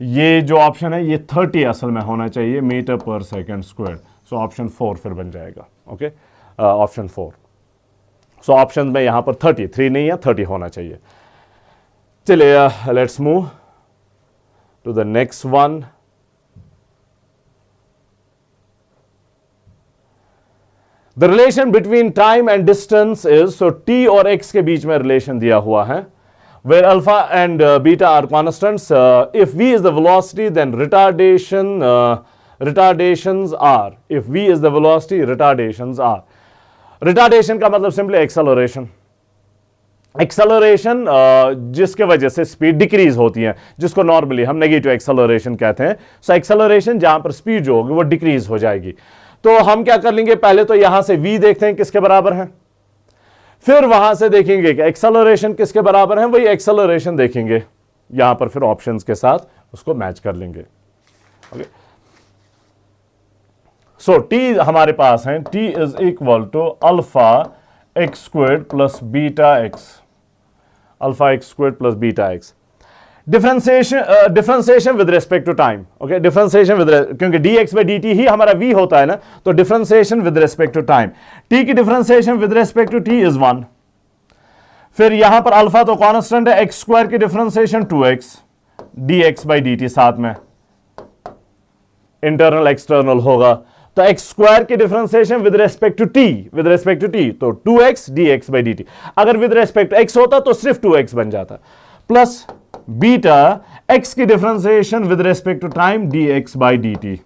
ये जो ऑप्शन है ये 30 असल में होना चाहिए मीटर पर सेकेंड स्क्वायर। सो ऑप्शन 4 फिर बन जाएगा। Okay, option 4। सो ऑप्शन में यहां पर 33 नहीं है, 30 होना चाहिए। चलिए, let's move to the next one. The relation between time and distance is, so T और एक्स के बीच में रिलेशन दिया हुआ है, where alpha and beta are constants. If v is the velocity, then retardations are. If v is the velocity, retardations are. Retardation का मतलब simply acceleration. Acceleration जिसके वजह से स्पीड डिक्रीज होती है, जिसको नॉर्मली हम नेगेटिव एक्सेलरेशन कहते हैं। सो एक्सेलरेशन जहां पर स्पीड जो होगी वो डिक्रीज हो जाएगी। तो हम क्या कर लेंगे, पहले तो यहां से v देखते हैं किसके बराबर है, फिर वहां से देखेंगे कि एक्सेलरेशन किसके बराबर है, वही एक्सेलरेशन देखेंगे यहां पर, फिर ऑप्शंस के साथ उसको मैच कर लेंगे। ओके, सो टी हमारे पास है, t is equal to alpha x squared plus beta x, alpha x squared plus beta x. Differentiation with respect to time. Okay, differentiation with, क्योंकि dx बाई dt ही हमारा v होता है ना, तो differentiation with respect to time. t की differentiation with respect to t is 1। फिर यहां पर अल्फा तो कांस्टेंट है, x स्क्वायर की differentiation 2x, dx by dt साथ में इंटरनल एक्सटर्नल होगा, तो x स्क्वायर की differentiation with respect to t, तो 2x dx बाई dt। अगर विद रिस्पेक्ट x होता तो सिर्फ 2x बन जाता, प्लस बीटा x की differentiation with respect to time dx by dt।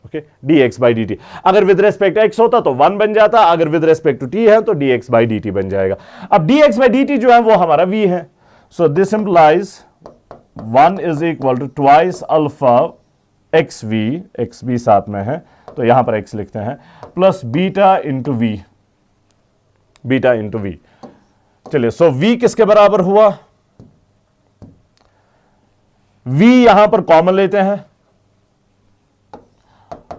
Okay, dx by dt अगर विद रिस्पेक्ट x होता तो 1 बन जाता, अगर विद रिस्पेक्ट टू t है तो dx बाई dt बन जाएगा। अब dx बाई dt जो है वो हमारा v है, so this implies 1 is equal to twice alpha x v साथ में है तो यहां पर x लिखते हैं, plus beta into v, beta into v। चलिए, सो v किसके बराबर हुआ, v यहां पर कॉमन लेते हैं,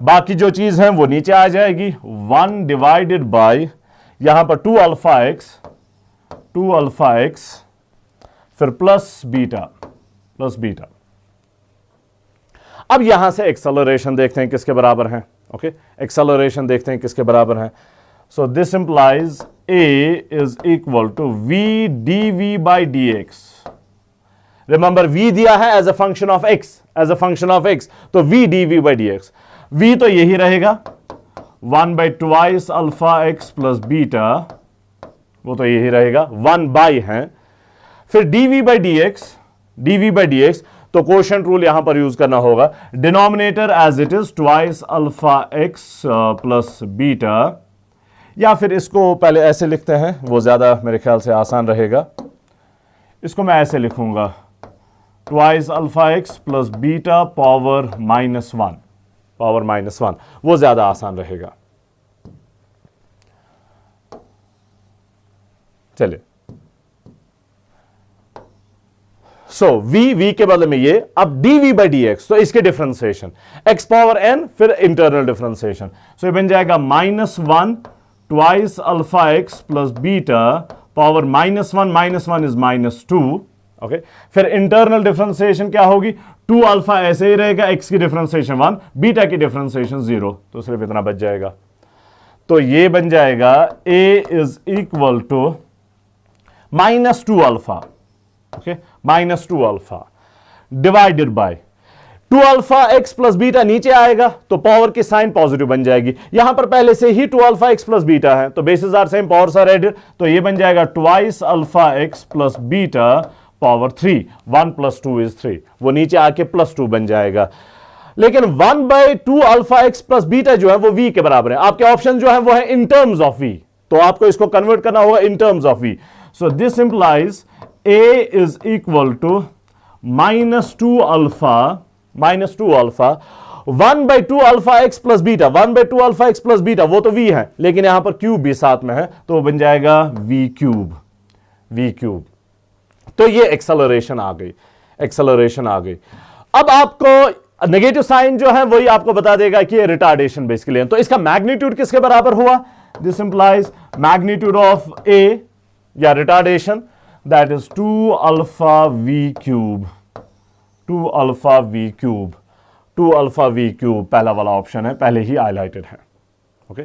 बाकी जो चीज है वो नीचे आ जाएगी, 1 डिवाइडेड बाय यहां पर 2 अल्फा एक्स फिर प्लस बीटा। अब यहां से एक्सेलरेशन देखते हैं किसके बराबर है। ओके, एक्सेलरेशन देखते हैं किसके बराबर है। So this implies a is equal to v dv by dx। Remember v दिया है as a function of x, तो v dv by dx, v तो यही रहेगा 1 by twice alpha x plus beta, वो तो यही रहेगा, 1 बाई है, फिर dv बाई dx, तो क्वोशंट रूल यहां पर यूज करना होगा, denominator as it is twice alpha x plus beta, या फिर इसको पहले ऐसे लिखते हैं, वो ज्यादा मेरे ख्याल से आसान रहेगा। इसको मैं ऐसे लिखूंगा, twice alpha x plus beta power minus one, वो ज्यादा आसान रहेगा। चलिए, सो v के बदले में ये, अब dv बाई dx, तो इसके डिफरेंशिएशन x पावर n, फिर इंटरनल डिफरेंशिएशन, सो ये बन जाएगा -1 twice alpha x plus beta power -1 is -2। Okay, फिर इंटरनल डिफरेंशिएशन क्या होगी, 2 अल्फा ऐसे ही रहेगा, x की डिफरेंशिएशन 1, बीटा की डिफरेंशिएशन 0, तो सिर्फ इतना बच जाएगा। तो ये बन जाएगा a is equal to -2 alpha, okay, -2 alpha divided by 2 alpha x plus beta नीचे आएगा तो पावर की साइन पॉजिटिव बन जाएगी। यहां पर पहले से ही 2 अल्फा एक्स प्लस बीटा है तो bases are same, powers are added, तो ये बन जाएगा twice alpha x plus beta power 3, 1 plus 2 is 3, वो नीचे आके प्लस 2 बन जाएगा। लेकिन 1/2 अल्फा एक्स प्लस बीटा जो है वो v के बराबर है। आपके ऑप्शन जो है वो है इन टर्म्स ऑफ v, तो आपको इसको कन्वर्ट करना होगा in terms of v। So this implies a is equal to -2 alpha 1/2 alpha x plus beta, 1/2 alpha x plus beta वो तो v है, लेकिन यहां पर क्यूब भी साथ में है तो वो बन जाएगा v क्यूब। तो ये एक्सेलरेशन आ गई। अब आपको नेगेटिव साइन जो है वही आपको बता देगा कि ये रिटार्डेशन बेसिकली है। तो इसका मैग्नीट्यूड किसके बराबर हुआ? दिस इंप्लाइज मैग्नीट्यूड ऑफ ए या retardation that is 2 alpha v cube, 2 alpha v cube पहला वाला ऑप्शन है, पहले ही हाईलाइटेड है। Okay,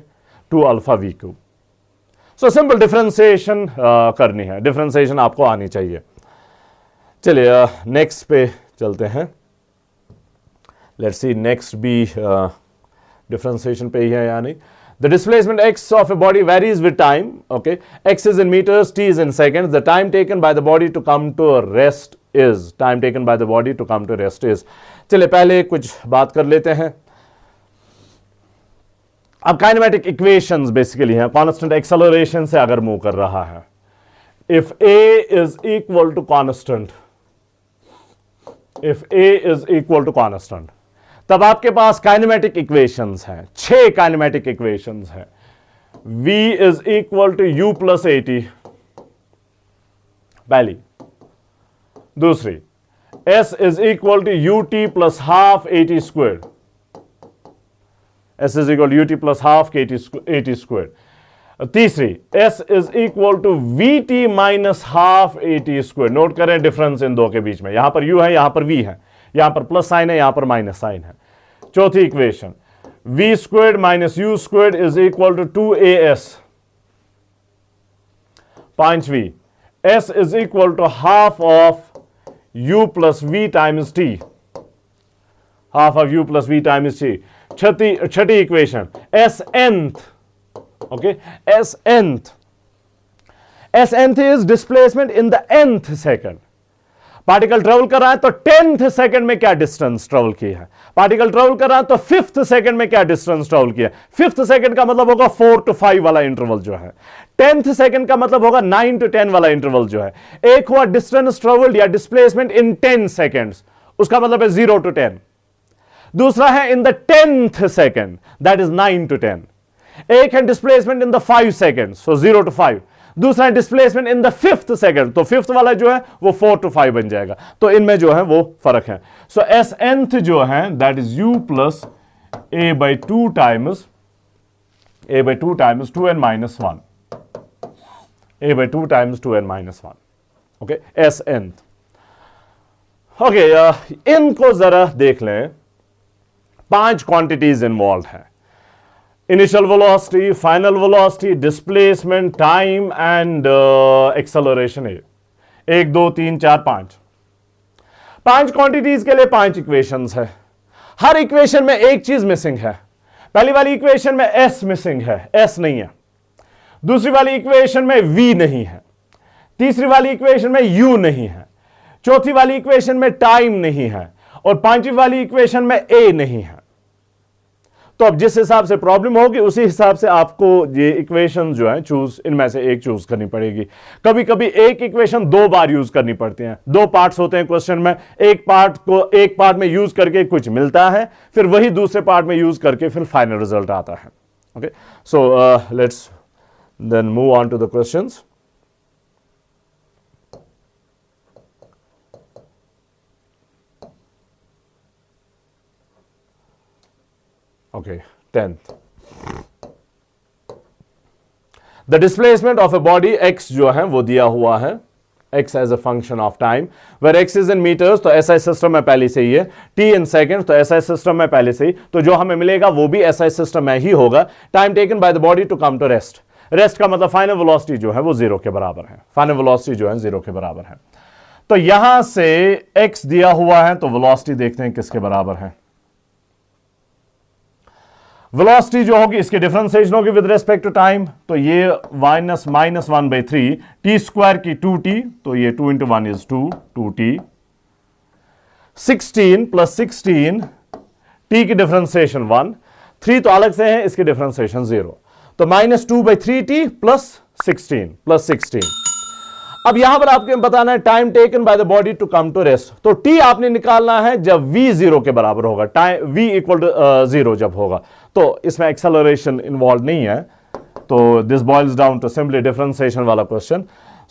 2 alpha v cube. So simple differentiation करनी है, डिफरेंशिएशन आपको आनी चाहिए। चलिए नेक्स्ट पे चलते हैं। लेट्स सी नेक्स्ट भी डिफरेंशिएशन पे ही है या नहीं। The displacement x of a body varies with time. Okay, x is in meters, t is in seconds. The time taken by the body to come to rest is चलिए पहले कुछ बात कर लेते हैं। अब काइनेमेटिक इक्वेशंस बेसिकली हैं, constant acceleration से अगर मूव कर रहा है, if a is equal to constant, तब आपके पास काइनेमेटिक इक्वेशंस हैं, 6 काइनेमेटिक इक्वेशंस हैं। v is equal to u plus 80 पहली। दूसरी, s is equal to ut plus half 80 स्क्वायर, s is equal to ut plus half 80 स्क्वायर। तीसरी, s is equal to vt minus half 80 स्क्वायर। Note करें difference इन दो के बीच में, यहां पर u है, यहां पर v है, यहां पर प्लस साइन है, यहां पर माइनस साइन है। चौथी equation, v squared minus u squared is equal to 2as। पांचवी, s is equal to half of u plus v times t, half of u plus v times t। छठी equation, s nth, okay, s nth is displacement in the nth second. Particle travel कर रहा है तो 10th second में क्या distance travel किया है, particle travel कर रहा है तो 5th सेकंड में क्या डिस्टेंस ट्रेवल किया है। 5th सेकंड का मतलब होगा 4 to 5 वाला इंटरवल जो है, 10th सेकंड का मतलब होगा 9 to 10 वाला इंटरवल जो है। एक हुआ डिस्टेंस ट्रेवल्ड या डिस्प्लेसमेंट इन 10 सेकंड्स, उसका मतलब है 0 to 10। दूसरा है in the 10th second, that is 9 to 10। एक है displacement in the 5 second, so 0 to 5। दूसरा है displacement in the 5th second, तो 5th वाला जो है वो 4 to 5 बन जाएगा। तो इनमें जो है वो फर्क है। सो s nth जो है that is u plus a/2 times 2n minus 1, a/2 times 2n minus 1। Okay, s nth। Okay, इनको जरा देख लें। 5 क्वांटिटीज इन्वॉल्व है, initial velocity, final velocity, displacement, time and acceleration. 1 2 3 4 5 quantities के लिए 5 इक्वेशंस है। हर इक्वेशन में एक चीज मिसिंग है। पहली वाली इक्वेशन में s मिसिंग है, s नहीं है। दूसरी वाली इक्वेशन में v नहीं है। तीसरी वाली इक्वेशन में u नहीं है। चौथी वाली इक्वेशन में टाइम नहीं है और पांचवी वाली इक्वेशन में a नहीं है। तो अब जिस हिसाब से प्रॉब्लम होगी उसी हिसाब से आपको ये इक्वेशन जो है चूज, इनमें से एक चूज करनी पड़ेगी। कभी कभी एक इक्वेशन 2 बार यूज करनी पड़ती है। 2 पार्ट्स होते हैं क्वेश्चन में, एक पार्ट में यूज करके कुछ मिलता है, फिर वही दूसरे पार्ट में यूज करके फिर फाइनल रिजल्ट आता है। Okay, so let's then move on to the questions. Okay, 10th. The displacement of a body x जो है वो दिया हुआ है, x as a function of time, where x is in meters तो SI सिस्टम में पहले से ही है, t in seconds तो SI सिस्टम में पहले से ही, तो जो हमें मिलेगा वो भी SI सिस्टम में ही होगा। Time taken by the body to come to rest, rest का मतलब फाइनल वेलोसिटी जो है वो 0 के बराबर है, फाइनल वेलोसिटी जो है 0 के बराबर है। तो यहां से x दिया हुआ है, तो वेलोसिटी देखते हैं किसके बराबर है। वेलोसिटी जो होगी इसकी डिफरेंशिएशन होगी विद रिस्पेक्ट टू टाइम, तो ये -1/3 टी स्क्वायर की 2t, तो ये 2 × 1 इज 2t, 16 + 16 t की डिफरेंशिएशन 1, 3 तो अलग से है, इसकी डिफरेंशिएशन 0, तो -2/3t + 16 अब यहां पर आपको बताना है time taken by the body to come to rest, तो t आपने निकालना है जब v 0 के बराबर होगा, टाइम v = 0 जब होगा, तो इसमें एक्सेलरेशन इन्वॉल्व नहीं है, तो this boils down to simply differentiation वाला question.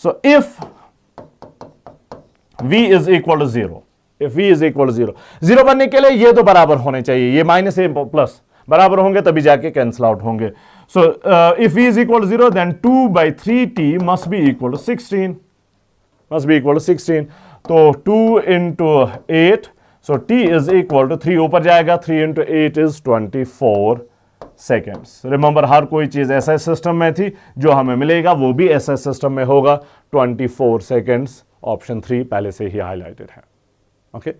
So if v = 0, if v = 0, 0 बनने के लिए ये तो बराबर होने चाहिए, ये -a+ बराबर होंगे तभी जाके कैंसिल आउट होंगे। सो if v = 0 then 2/3t must be equal to 16, तो 2 × 8, so t is equal to 3 ऊपर जाएगा, 3 × 8 is 24 सेकेंड्स। रिमेंबर हर कोई चीज एसआई सिस्टम में थी, जो हमें मिलेगा वो भी एसआई सिस्टम में होगा, 24 सेकेंड्स, ऑप्शन 3 पहले से ही हाईलाइटेड है। Okay,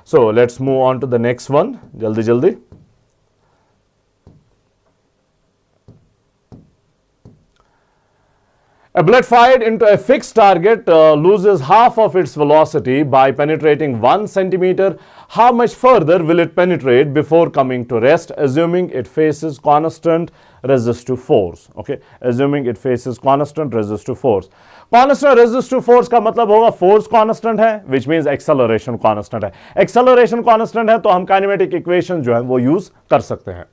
so let's move on to the next one, जल्दी जल्दी। A bullet fired into a fixed target loses half of its velocity by penetrating 1 centimeter. How much further will it penetrate before coming to rest, assuming it faces constant resistive force? Okay, assuming it faces constant resistive force. Constant resistive force का मतलब होगा force constant है, which means acceleration constant है। Acceleration constant है तो हम kinetic equation जो है वो use कर सकते हैं,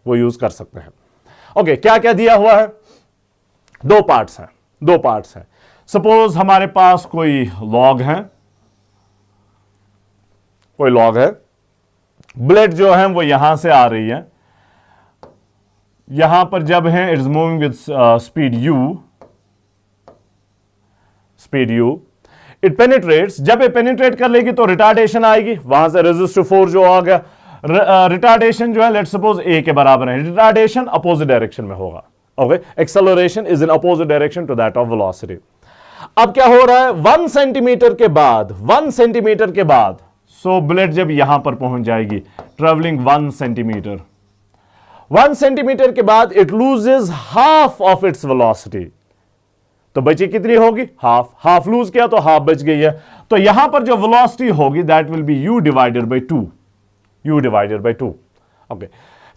Okay, क्या क्या दिया हुआ है? दो पार्ट्स हैं। सपोज हमारे पास कोई लॉग है, बुलेट जो है वो यहां से आ रही है, यहां पर जब है it is moving with speed u, it penetrates, जब ये पेनिट्रेट कर लेगी तो रिटार्डेशन आएगी, वहां से रेजिस्टिव फोर्स जो आ गया, रिटार्डेशन जो है लेट्स सपोज a के बराबर है, रिटार्डेशन अपोजिट डायरेक्शन में होगा। Okay, acceleration is in opposite direction to that of velocity. अब क्या हो रहा है, 1 सेंटीमीटर के बाद सो बुलेट जब यहां पर पहुंच जाएगी, ट्रेवलिंग 1 सेंटीमीटर के बाद it loses half of its velocity, तो बची कितनी होगी, हाफ लूज किया तो हाफ बच गई है, तो यहां पर जो वेलोसिटी होगी that will be u divided by 2। Okay,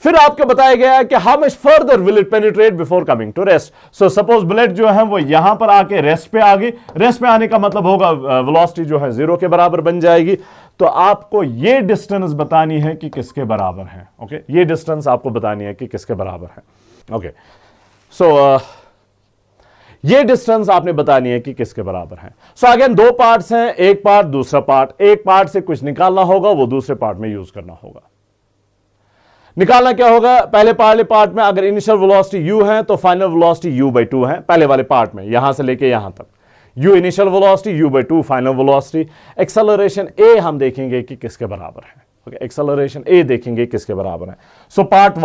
फिर आपको बताया गया है कि how much further will it penetrate before coming to rest. So suppose bullet जो है वो यहां पर आके रेस्ट पे आ गई, रेस्ट पे आने का मतलब होगा वेलोसिटी जो है 0 के बराबर बन जाएगी, तो आपको ये डिस्टेंस बतानी है कि किसके बराबर है। ओके, ये डिस्टेंस आपको बतानी है कि किसके बराबर है। ओके, सो ये डिस्टेंस आपने बतानी है कि किसके बराबर है। सो अगेन दो पार्ट्स हैं, एक पार्ट दूसरा पार्ट, एक पार्ट से कुछ निकालना होगा, वो दूसरे पार्ट में यूज करना होगा। निकालना क्या होगा, पहले पार्ट में अगर इनिशियल वेलोसिटी u है तो फाइनल वेलोसिटी u/2 है, पहले वाले पार्ट में यहां से लेके यहां तक u initial velocity, u/2 final velocity. Acceleration a हम देखेंगे कि किसके बराबर है। ओके, एक्सेलरेशन a देखेंगे किसके बराबर है। सो पार्ट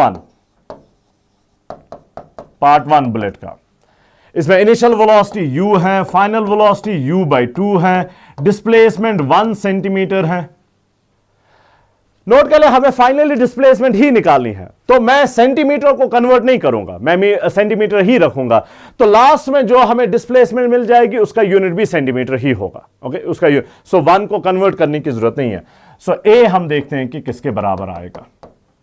वन बुलेट का, इसमें इनिशियल वेलोसिटी u है, फाइनल वेलोसिटी u/2 है, डिस्प्लेसमेंट 1 सेंटीमीटर है। नोट कर ले, हमें फाइनली डिस्प्लेसमेंट ही निकालनी है, तो मैं सेंटीमीटर को कन्वर्ट नहीं करूंगा, मैं सेंटीमीटर ही रखूंगा, तो लास्ट में जो हमें डिस्प्लेसमेंट मिल जाएगी उसका यूनिट भी सेंटीमीटर ही होगा। ओके, उसका सो 1 को कन्वर्ट करने की जरूरत नहीं है। सो ए हम देखते हैं कि किसके बराबर आएगा।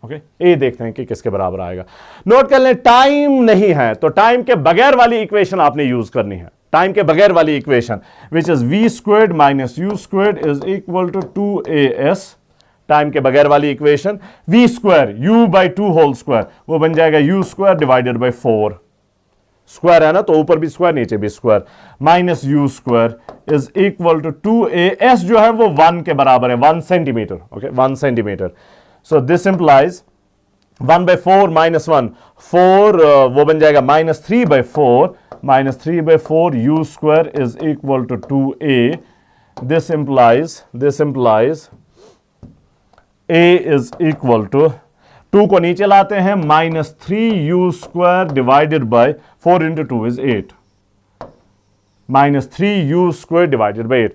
ओके, ए देखते हैं कि किसके बराबर आएगा। नोट कर लें, टाइम नहीं है तो टाइम के बगैर वाली इक्वेशन आपने यूज करनी है, टाइम के बगैर वाली equation which is v² - u² is equal to 2as। Time के बगैर वाली equation v² u/2 whole square, वो बन जाएगा u² डिवाइडेड बाय 4, स्क्वायर है ना तो ऊपर भी स्क्वायर नीचे भी square, minus u² is equal to 2as जो है वो 1 के बराबर है, 1 centimetre. Okay, 1 centimetre. So this implies 1/4 - 1 4, वो बन जाएगा -3/4 u² is equal to 2a। This implies a is equal to 2 को नीचे लाते हैं, -3u² divided by 4 × 2 is 8, -3u² divided by 8।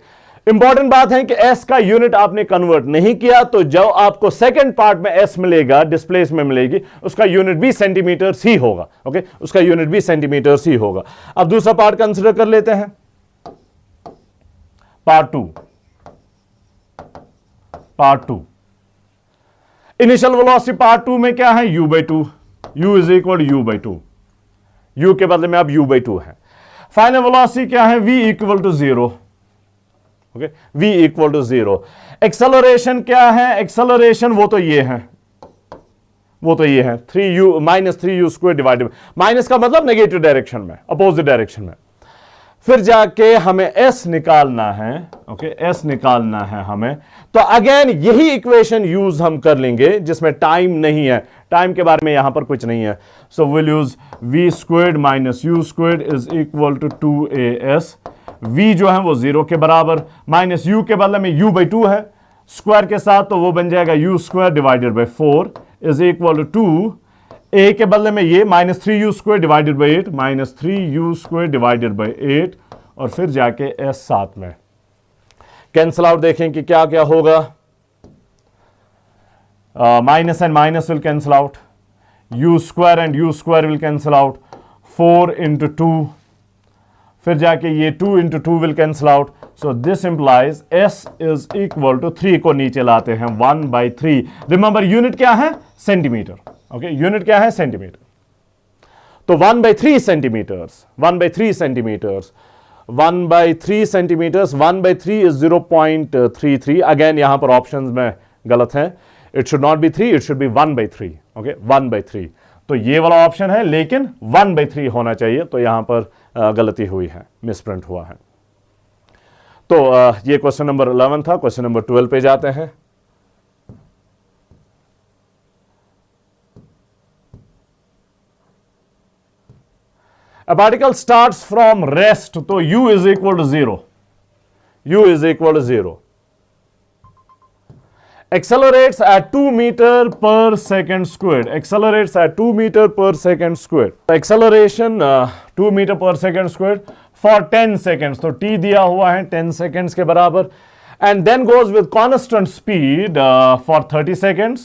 Important बात है कि s का यूनिट आपने कन्वर्ट नहीं किया, तो जो आपको सेकंड पार्ट में s मिलेगा, डिस्प्लेसमेंट मिलेगी, उसका यूनिट भी सेंटीमीटर्स ही होगा। ओके, उसका यूनिट भी सेंटीमीटर्स ही होगा। अब दूसरा पार्ट कंसीडर कर लेते हैं, part two. Initial velocity part two में क्या है, u/2, u is equal u/2, u के बदले में अब u/2 है। फाइनल वेलोसिटी क्या है, v equal to 0। Okay, v equal to 0। Acceleration क्या है, एक्सेलरेशन वो तो ये है 3u-3u² डिवाइडेड, माइनस का मतलब नेगेटिव डायरेक्शन में, अपोजिट डायरेक्शन में। फिर जाके हमें s निकालना है। ओके, s निकालना है हमें, तो अगेन यही इक्वेशन यूज हम कर लेंगे जिसमें टाइम नहीं है, टाइम के बारे में यहां पर कुछ नहीं है। So will use v² minus u² is equal to 2as। v जो है वो 0 के बराबर, माइनस u के बदले में u/2 है स्क्वायर के साथ, तो वो बन जाएगा u² divided by 4 is equal to 2, a के बदले में ये minus 3u² divided by 8, minus 3u² divided by 8, और फिर जाके s साथ में कैंसल आउट। देखें कि क्या क्या होगा, minus and minus will cancel out, u² and u² will cancel out, 4 into 2, फिर जाके ये 2 into 2 will cancel out. So this implies s is equal to 3 को नीचे लाते हैं 1/3। रिमेंबर यूनिट क्या है, सेंटीमीटर। ओके, यूनिट क्या है, सेंटीमीटर। तो 1/3 centimetres, 1/3 centimetres, 1/3 centimetres, 1/3 is 0.33। Again यहां पर ऑप्शंस में गलत है, it should not be 3, it should be 1/3। Okay, 1/3, तो ये वाला ऑप्शन है, लेकिन 1/3 होना चाहिए, तो यहां पर गलती हुई है, मिसप्रिंट हुआ है। तो ये क्वेश्चन नंबर 11 था। क्वेश्चन नंबर 12 पे जाते हैं। A particle starts from rest, तो u is equal to 0, u is equal to 0, accelerates at 2 meter per second squared, accelerates at 2 meter per second squared, acceleration 2 meter per second squared for 10 seconds, तो t दिया हुआ है 10 seconds के बराबर, and then goes with constant speed for 30 seconds,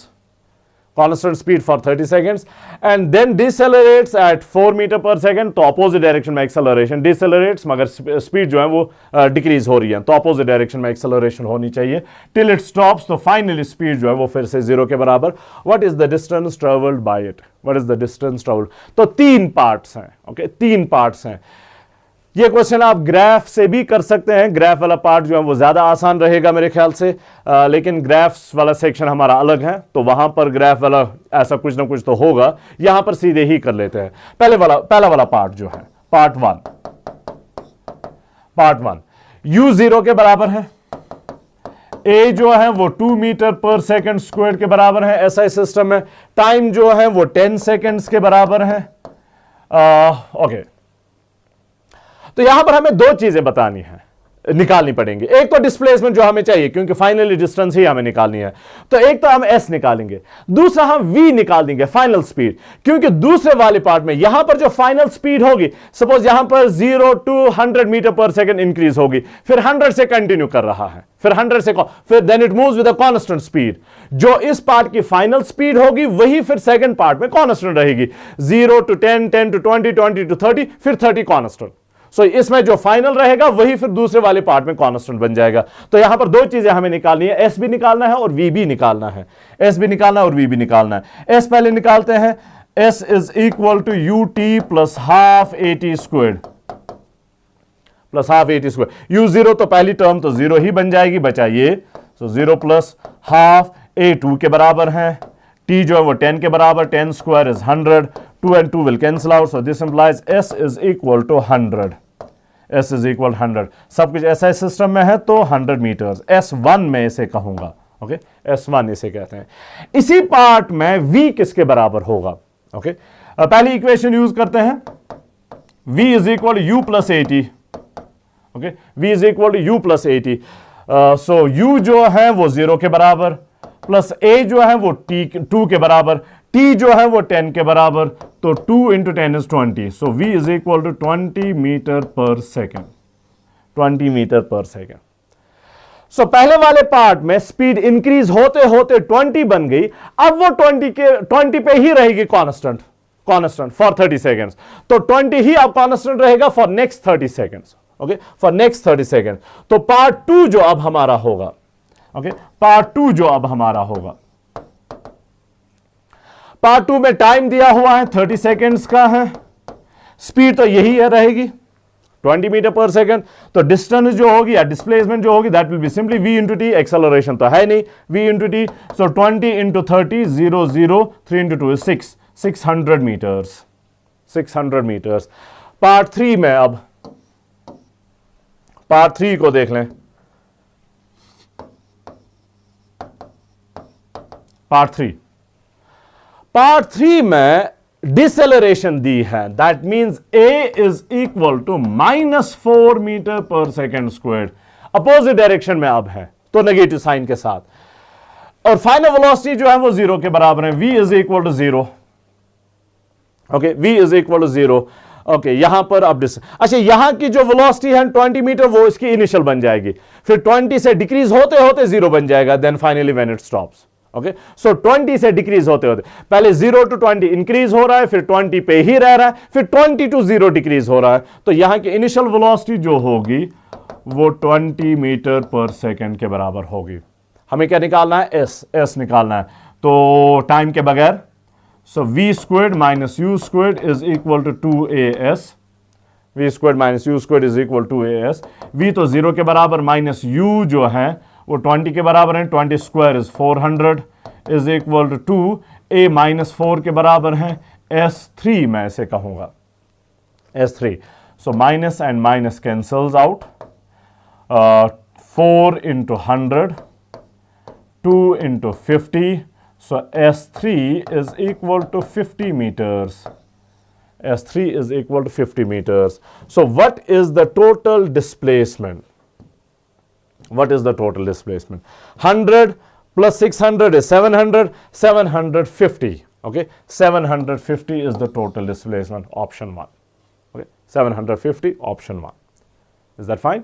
constant speed for 30 seconds, and then decelerates at 4 meter per second, तो opposite direction में acceleration decelerates, मगर speed जो है वो decrease हो रही है, तो opposite direction में acceleration होनी चाहिए till it stops, तो finally speed जो है वो फिर से 0 के बराबर। What is the distance traveled by it? What is the distance traveled? तो 3 parts हैं। ओके, 3 parts हैं। ये क्वेश्चन आप ग्राफ से भी कर सकते हैं, ग्राफ वाला पार्ट जो है वो ज्यादा आसान रहेगा मेरे ख्याल से, लेकिन ग्राफ्स वाला सेक्शन हमारा अलग है, तो वहां पर ग्राफ वाला ऐसा कुछ ना कुछ तो होगा, यहां पर सीधे ही कर लेते हैं। पहला वाला पार्ट जो है, पार्ट वन, u 0 के बराबर है, a जो है वो 2 मीटर पर सेकंड स्क्वायर के बराबर है, ऐसा सिस्टम है। टाइम जो है वो 10 सेकंड्स के बराबर है। ओके, तो यहां पर हमें 2 चीजें बतानी है, निकालनी पड़ेंगी। एक तो डिस्प्लेसमेंट जो हमें चाहिए, क्योंकि फाइनली डिस्टेंस ही हमें निकालनी है, तो एक तो हम s निकालेंगे, दूसरा हम v निकाल देंगे, फाइनल स्पीड, क्योंकि दूसरे वाले पार्ट में यहां पर जो फाइनल स्पीड होगी, सपोज यहां पर 0 to 100 मीटर पर सेकंड इंक्रीज होगी, फिर 100 से कंटिन्यू कर रहा है, फिर 100 से, फिर then it moves with a constant speed. जो इस पार्ट की फाइनल स्पीड होगी वही फिर सेकंड पार्ट में कांस्टेंट रहेगी, 0 to 10, 10 to 20, 20 to 30, फिर 30 कांस्टेंट। सो इसमें जो फाइनल रहेगा वही फिर दूसरे वाले पार्ट में कांस्टेंट बन जाएगा। तो यहां पर 2 चीजें हमें निकालनी है, s भी निकालना है और v भी निकालना है, s भी निकालना है और v भी निकालना है। s पहले निकालते हैं, s is equal to ut plus half at squared, plus half at squared. u 0 तो पहली टर्म तो 0 ही बन जाएगी, बचा ये, सो 0 प्लस हाफ a 2 के बराबर है, t जो है वो 10 के बराबर, 10 square is 100, 2 and 2 will cancel out, so this implies s is equal to 100, s is equal 100। सब कुछ ऐसा सिस्टम में है तो 100 मीटर्स, s1 में इसे कहूंगा। ओके, s1 इसे कहते हैं। इसी पार्ट में v किसके बराबर होगा? ओके, पहली इक्वेशन यूज करते हैं, v is equal u plus 80। Okay, v is equal to u plus 80, so u जो है वो 0 के बराबर, प्लस a जो है वो 2 के बराबर, t जो है वो 10 के बराबर, तो 2 into 10 is 20, so v is equal to 20 metre पर सेकेंड, 20 मीटर पर सेकेंड। सो पहले वाले पार्ट में स्पीड इंक्रीज होते होते 20 बन गई, अब वो 20 पे ही रहेगी कांस्टेंट फॉर 30 सेकेंड्स। तो 20 ही अब कांस्टेंट रहेगा for next 30 seconds. Okay, for next 30 second. तो पार्ट 2 जो अब हमारा होगा, ओके, पार्ट 2 जो अब हमारा होगा, पार्ट 2 में टाइम दिया हुआ है 30 सेकेंड्स का है, स्पीड तो यही है रहेगी 20 मीटर पर सेकेंड। तो डिस्टेंस जो होगी या डिस्प्लेसमेंट जो होगी that will be simply v into t, acceleration तो है नहीं, v into t. So 20 into 30 0 0 3 into 2 is 600 metres, 600 metres. Part 3 में अब पार्ट 3 को देख लें। पार्ट 3 में डिसेलरेशन दी है, that means a is equal to -4 metre पर सेकेंड स्क्वायर। अपोजिट डायरेक्शन में अब है तो नेगेटिव साइन के साथ, और फाइनल वेलोसिटी जो है वो 0 के बराबर है, v is equal to 0। Okay, v is equal to 0। Okay, यहां पर अब अच्छा, यहां की जो वेलोसिटी है 20 मीटर वो इसकी इनिशियल बन जाएगी, फिर 20 से डिक्रीज होते होते 0 बन जाएगा, then finally when it stops. Okay, so 20 से डिक्रीज होते होते पहले 0 टू 20 इंक्रीज हो रहा है, फिर 20 पे ही रह रहा है, फिर 20 टू 0 डिक्रीज हो रहा है। तो यहां की इनिशियल वेलोसिटी जो होगी वो 20 मीटर पर सेकेंड के बराबर होगी। हमें क्या निकालना है? एस निकालना है। तो टाइम के बगैर, so v squared minus u squared is equal to 2as, v squared minus u squared is equal to as। v तो 0 के बराबर, माइनस u जो है वो 20 के बराबर है, 20 square is 400 is equal to 2a minus 4 के बराबर है s3, मैं ऐसे कहूंगा s3। So minus and minus cancels out, 4 into 100, 2 into 50, so s3 is equal to 50 meters. S3 is equal to 50 meters. So what is the total displacement? What is the total displacement? 100 plus 600 is 700, 750. Okay, 750 is the total displacement, option 1. Okay, 750, option 1. Is that fine?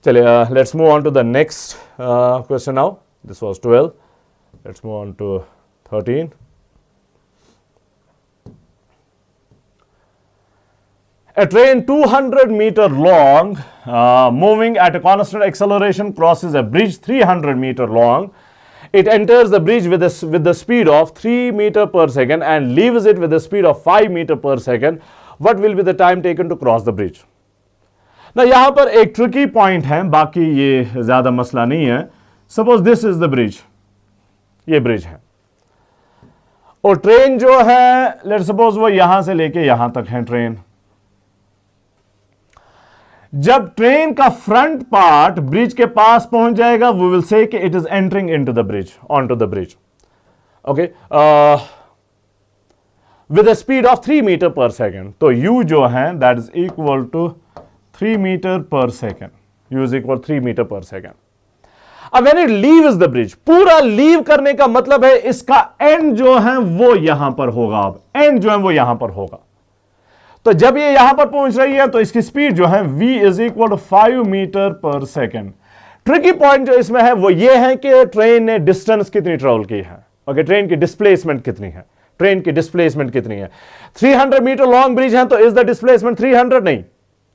Chaliye, let's move on to the next question now. This was 12. Let's move on to 13. A train 200 meter long, moving at a constant acceleration, crosses a bridge 300 meter long. It enters the bridge with the speed of 3 meter per second and leaves it with the speed of 5 meter per second. What will be the time taken to cross the bridge? Now, यहाँ पर एक tricky point है, बाकी ये ज़्यादा मसला नहीं है. Suppose this is the bridge. ये ब्रिज है और ट्रेन जो है, लेट्स सपोज वो यहां से लेके यहां तक है ट्रेन। जब ट्रेन का फ्रंट पार्ट ब्रिज के पास पहुंच जाएगा, वी विल से कि it is entering into the bridge, on to the bridge. Okay, with the speed of 3 metre पर सेकेंड। तो u जो है that is equal to 3 metre पर second, u is equal 3 metre पर second. अब when it leaves the bridge, पूरा leave करने का मतलब है इसका एंड जो है वो यहां पर होगा। अब एंड जो है वो यहां पर होगा। तो जब ये यहां पर पहुंच रही है तो इसकी स्पीड जो है v is equal to 5 metre पर सेकेंड। ट्रिकी पॉइंट जो इसमें है वो ये है कि ट्रेन ने डिस्टेंस कितनी ट्रेवल की है। ओके, ट्रेन की डिस्प्लेसमेंट कितनी है, ट्रेन की डिस्प्लेसमेंट कितनी है। 300 मीटर लॉन्ग ब्रिज है तो इज द डिस्प्लेसमेंट 300?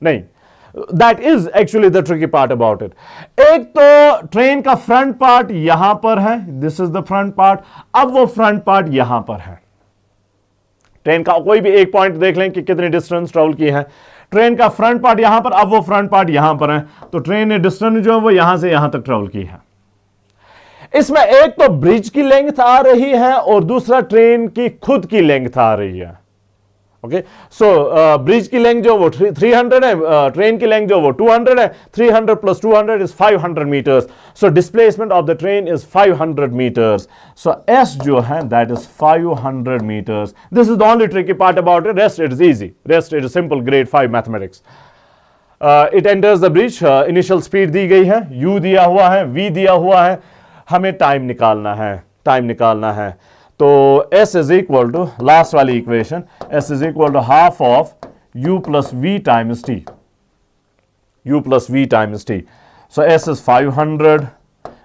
नहीं। That is actually the tricky part about it. एक तो ट्रेन का फ्रंट पार्ट यहां पर है, this is the front part. अब वो फ्रंट पार्ट यहां पर है। ट्रेन का कोई भी एक पॉइंट देख लें कि कितनी डिस्टेंस ट्रेवल की है। ट्रेन का फ्रंट पार्ट यहां पर, अब वो फ्रंट पार्ट यहां पर है। तो ट्रेन ने डिस्टेंस जो है वो यहां से यहां तक ट्रेवल की है। इसमें एक तो ब्रिज की लेंथ आ रही है और दूसरा ट्रेन की खुद की लेंथ आ रही है। ओके, सो ब्रिज की लेंथ जो वो 300 है, ट्रेन की लेंथ जो वो 200 है। 300 plus 200 is 500 metres. So displacement of the train is 500 metres. So s जो है that is 500 metres. This is the only tricky part about it. Rest it is easy, rest it is simple grade 5 mathematics. It enters the bridge, initial speed दी गई है, u दिया हुआ है, v दिया हुआ है, हमें टाइम निकालना है। तो s is equal to last वाली equation, s is equal to half of u plus v times t, u plus v times t। So s is 500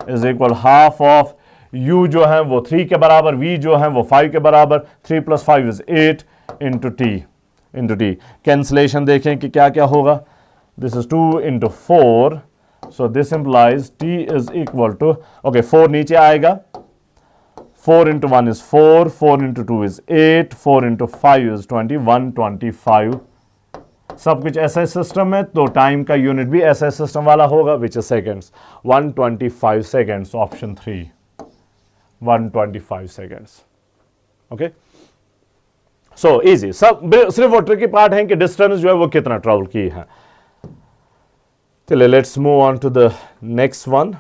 is equal half of u जो है वो 3 के बराबर, v जो है वो 5 के बराबर, 3 + 5 इज 8 इंटू t। कैंसलेशन देखें कि क्या क्या होगा। This is 2 × 4, so this implies t is equal to, okay 4 नीचे आएगा, 4 × 1 इज 4, 4 × 2 इज 8, 4 × 5 इज 20, 125। सब कुछ ऐसा सिस्टम है तो टाइम का यूनिट भी ऐसा सिस्टम वाला होगा, which is seconds, 125 seconds, option 3, 125 seconds. Okay, so easy. सब सिर्फ वो ट्रिकी पार्ट है कि डिस्टेंस जो है वो कितना ट्रेवल की है। चलिए let's move on to the next one.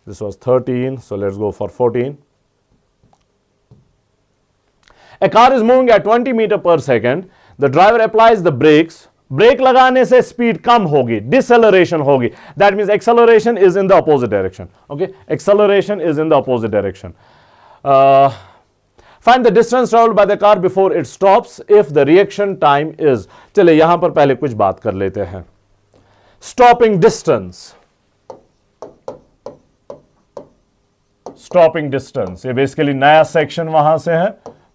This was 13, so let's go for 14. A car is moving at 20 meters per second. The driver applies the brakes. Brake लगाने से स्पीड कम होगी, डिसेलरेशन होगी। That means acceleration is in the opposite direction. Okay, acceleration is in the opposite direction. Find the distance travelled by the car before it stops if the reaction time is. चलिए यहां पर पहले कुछ बात कर लेते हैं। स्टॉपिंग डिस्टेंस, स्टॉपिंग डिस्टेंस ये बेसिकली नया सेक्शन वहां से है,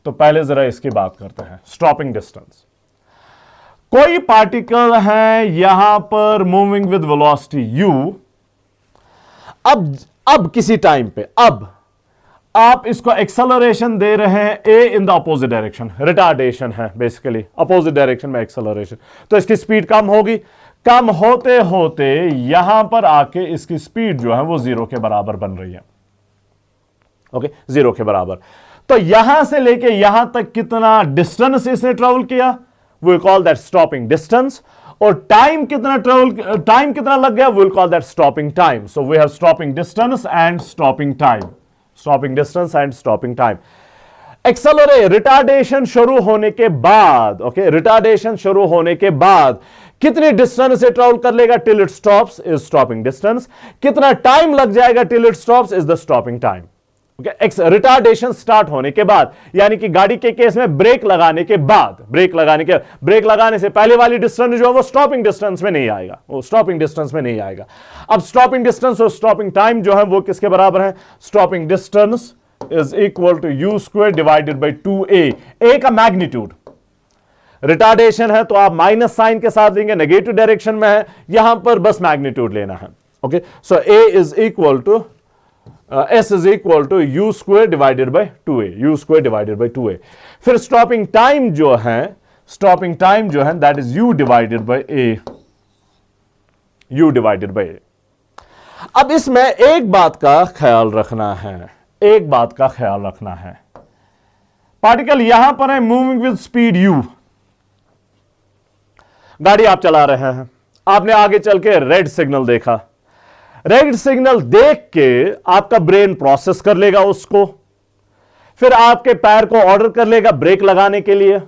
तो पहले जरा इसकी बात करते हैं। स्टॉपिंग डिस्टेंस, कोई पार्टिकल है यहां पर मूविंग विद वेलोसिटी u, अब किसी टाइम पे अब आप इसको एक्सेलरेशन दे रहे हैं a in the opposite direction, retardation है बेसिकली, अपोजिट डायरेक्शन में एक्सेलरेशन, तो इसकी स्पीड कम होगी। कम होते होते यहां पर आके इसकी स्पीड जो है वो 0 के बराबर बन रही है। ओके, 0 के बराबर। तो यहां से लेके यहां तक कितना डिस्टेंस इसने ट्रेवल किया, we'll call that stopping distance, और टाइम कितना लग गया, we'll call that stopping time. So we have stopping distance and stopping time. Stopping distance and stopping time. Accelerate, retardation शुरू होने के बाद, ओके, रिटार्डेशन शुरू होने के बाद कितनी डिस्टेंस से ट्रेवल कर लेगा till it stops is stopping distance. कितना टाइम लग जाएगा till it stops is the stopping time. Okay, retardation start होने के बाद, यानी कि गाड़ी के केस में ब्रेक लगाने के बाद, ब्रेक लगाने से पहले वाली डिस्टेंस जो है वो स्टॉपिंग डिस्टेंस में नहीं आएगा, वो स्टॉपिंग डिस्टेंस में नहीं आएगा। अब स्टॉपिंग डिस्टेंस और स्टॉपिंग टाइम जो है वो किसके बराबर है? Stopping distance is equal to u square divided by 2a। a का मैग्नीट्यूड, रिटार्डेशन है तो आप माइनस साइन के साथ लेंगे, नेगेटिव डायरेक्शन में है, यहां पर बस मैग्नीट्यूड लेना है। Okay, so a is equal to s is equal to u square divided by 2a, u square divided by 2a। फिर स्टॉपिंग टाइम जो है that is u divided by a, u divided by a। अब इसमें एक बात का ख्याल रखना है, पार्टिकल यहां पर है मूविंग विद स्पीड u, गाड़ी आप चला रहे हैं, आपने आगे चल के रेड सिग्नल देखा, रेड सिग्नल देख के आपका ब्रेन प्रोसेस कर लेगा उसको, फिर आपके पैर को ऑर्डर कर लेगा ब्रेक लगाने के लिए।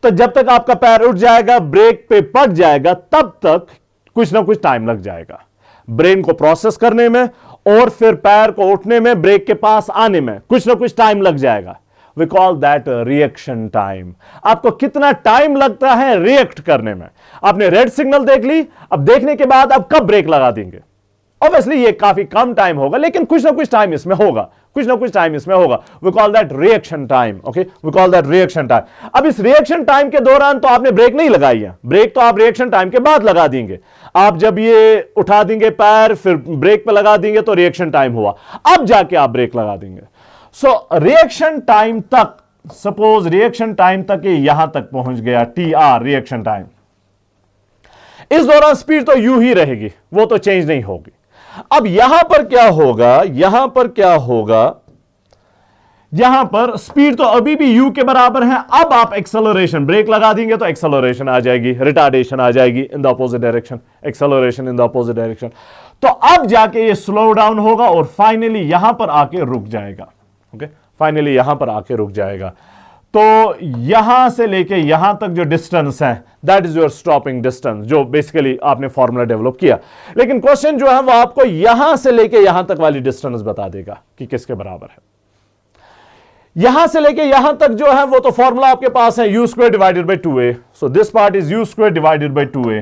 तो जब तक आपका पैर उठ जाएगा, ब्रेक पे पड़ जाएगा, तब तक कुछ ना कुछ टाइम लग जाएगा ब्रेन को प्रोसेस करने में, और फिर पैर को उठने में, ब्रेक के पास आने में कुछ ना कुछ टाइम लग जाएगा। We call that reaction time. आपको कितना टाइम लगता है रिएक्ट करने में। आपने रेड सिग्नल देख ली, अब देखने के बाद आप कब ब्रेक लगा देंगे? ऑब्वियसली ये काफी कम टाइम होगा, लेकिन कुछ ना कुछ टाइम इसमें होगा, We call that reaction time. Okay, we call that reaction time. अब इस रिएक्शन टाइम के दौरान तो आपने ब्रेक नहीं लगाई है, ब्रेक तो आप रिएक्शन टाइम के बाद लगा देंगे। आप जब ये उठा देंगे पैर, फिर ब्रेक पे लगा देंगे तो रिएक्शन टाइम हुआ, अब जाके आप ब्रेक लगा देंगे। सो रिएक्शन टाइम तक, सपोज रिएक्शन टाइम तक ये यहां तक पहुंच गया, TR रिएक्शन टाइम, इस दौरान स्पीड तो यू ही रहेगी, वो तो चेंज नहीं होगी। अब यहां पर क्या होगा, यहां पर स्पीड तो अभी भी u के बराबर है। अब आप एक्सेलरेशन, ब्रेक लगा देंगे तो एक्सेलरेशन आ जाएगी, रिटार्डेशन आ जाएगी इन the opposite direction, acceleration in the opposite direction. तो अब जाके ये स्लो डाउन होगा और फाइनली यहां पर आके रुक जाएगा। ओके, फाइनली यहां पर आके रुक जाएगा। तो यहां से लेके यहां तक जो डिस्टेंस है that is your stopping distance, जो बेसिकली आपने फॉर्मूला डेवलप किया। लेकिन क्वेश्चन जो है वो आपको यहां से लेके यहां तक वाली डिस्टेंस बता देगा कि किसके बराबर है। यहां से लेके यहां तक जो है वो तो फॉर्मूला आपके पास है, u square divided by 2a। So this part is u square divided by 2a।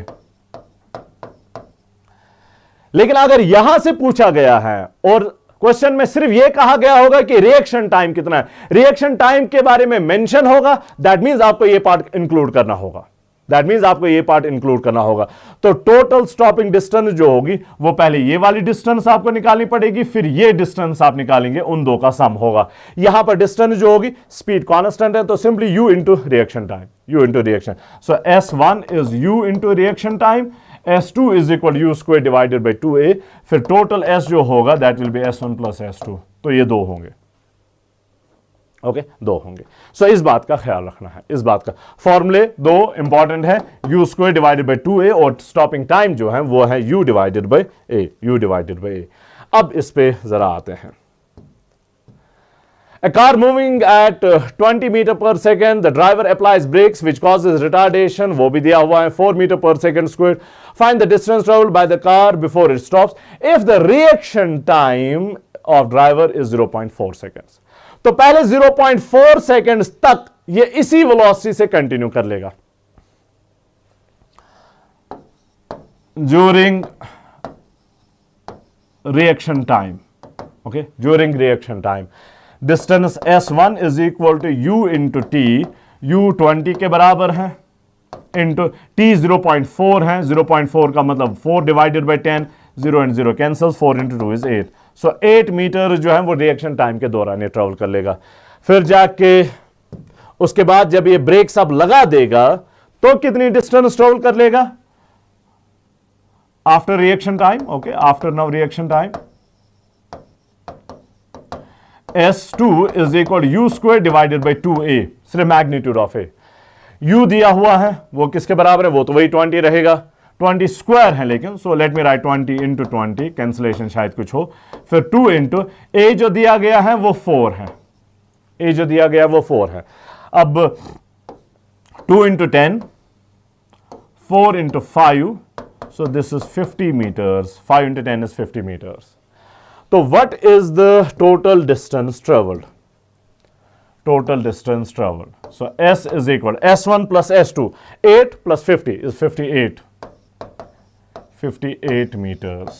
लेकिन अगर यहां से पूछा गया है और क्वेश्चन में सिर्फ यह कहा गया होगा कि रिएक्शन टाइम कितना है, रिएक्शन टाइम के बारे में मेंशन होगा, दैट मींस आपको यह पार्ट इंक्लूड करना होगा, दैट मींस आपको यह पार्ट इंक्लूड करना होगा। तो टोटल स्टॉपिंग डिस्टेंस जो होगी वो पहले ये वाली डिस्टेंस आपको निकालनी पड़ेगी, फिर ये डिस्टेंस आप निकालेंगे, उन दो का सम होगा। यहां पर डिस्टेंस जो होगी स्पीड कांस्टेंट है, तो simply you into reaction time, you into reaction. So S1 is you into reaction time, S2 is equal you square divided by 2a, फिर टोटल S जो होगा that will B S1 plus S2, तो ये दो होंगे, okay, दो होंगे। सो इस बात का ख्याल रखना है, इस बात का फॉर्मूले दो इंपॉर्टेंट है, you square divided by 2a और स्टॉपिंग टाइम जो है वो है u divided by a, u divided by a। अब इस पे जरा आते हैं। A car moving at 20 meter per second, the driver applies brakes which causes retardation, वो भी दिया हुआ है 4 meter per second squared. Find the distance traveled by the car before it stops if the reaction time of driver is 0.4 seconds. तो पहले 0.4 seconds तक ये इसी वेलोसिटी से कंटिन्यू कर लेगा during reaction time, okay, during reaction time. Distance S1 is equal to u into T, u 20 के बराबर है, इंटू t 0.4 है, 0.4 का मतलब 4 divided by 10, 0 and 0 cancel, 4 into 2 is 8। So 8 metre जो है वो रिएक्शन टाइम के दौरान ये ट्रेवल कर लेगा। फिर जाके उसके बाद जब ये ब्रेक्स अब लगा देगा तो कितनी डिस्टेंस ट्रेवल कर लेगा after reaction time, okay, after now reaction time. S2 is equal to u square divided by 2a, सिर्फ मैग्नीट्यूड ऑफ a। u दिया हुआ है वो किसके बराबर है, वो तो वही 20 रहेगा, 20 स्क्वायर है लेकिन, so let me right 20 into 20, cancellation शायद कुछ हो, फिर 2 इंटू a जो दिया गया है वो 4 है, a जो दिया गया वो 4 है। अब 2 into 10, 4 into 5, so this is 50 metres, 5 into 10 is 50 metres. तो what is the total distance traveled? Total distance traveled. So S is equal S1 plus S2. 8 plus 50 is 58. 58 meters.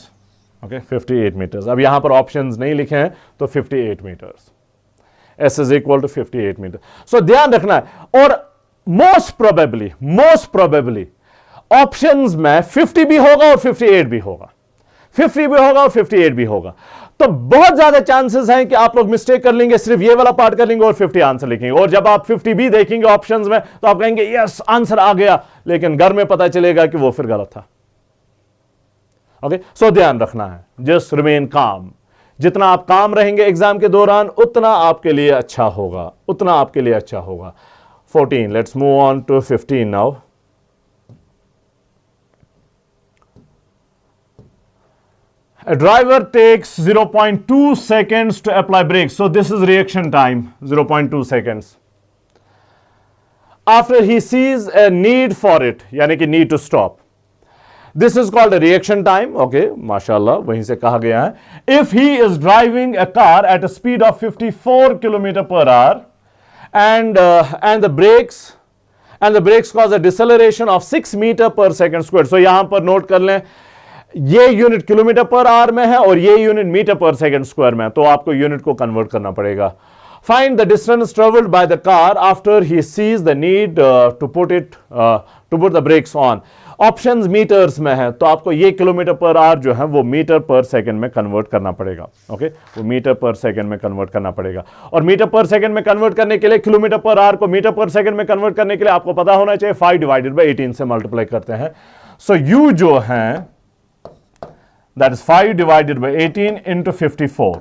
Okay, 58 meters. अब यहां पर ऑप्शंस नहीं लिखे हैं तो 58 meters. S is equal to 58 meters. So ध्यान रखना है, और most probably ऑप्शंस में 50 भी होगा और 58 भी होगा, 50 भी होगा और 58 भी होगा। तो बहुत ज्यादा चांसेस हैं कि आप लोग मिस्टेक कर लेंगे, सिर्फ ये वाला पार्ट कर लेंगे और 50 आंसर लिखेंगे, और जब आप 50 भी देखेंगे ऑप्शंस में तो आप कहेंगे यस आंसर आ गया, लेकिन घर में पता चलेगा कि वो फिर गलत था। ओके, सो ध्यान रखना है, जस्ट रिमेन काम। जितना आप काम रहेंगे एग्जाम के दौरान उतना आपके लिए अच्छा होगा, उतना आपके लिए अच्छा होगा। 14, let's move on to 15 now. A driver takes 0.2 seconds to apply brakes. So this is reaction time, 0.2 seconds. After he sees a need for it, यानी कि need to stop. This is called a reaction time. Okay, माशाल्लाह, वहीं से कहा गया है। If he is driving a car at a speed of 54 km per hour and the brakes cause a deceleration of 6 meter per second squared. So यहां पर note कर लें, ये यूनिट किलोमीटर पर आवर में है और ये यूनिट मीटर पर सेकंड स्क्वायर में है, तो आपको यूनिट को कन्वर्ट करना पड़ेगा। Find the distance travelled by the car after he sees the need to put the brakes on. Options metres में है, तो आपको ये किलोमीटर पर आवर जो है वो मीटर पर सेकंड में कन्वर्ट करना पड़ेगा। ओके, वो मीटर पर सेकंड में कन्वर्ट करना पड़ेगा, और मीटर पर सेकंड में कन्वर्ट करने के लिए किलोमीटर पर आवर को मीटर पर सेकंड में कन्वर्ट करने के लिए आपको पता होना चाहिए 5 डिवाइडेड बाई 18 से मल्टीप्लाई करते हैं। सो यू जो है that is 5 divided by 18 into 54.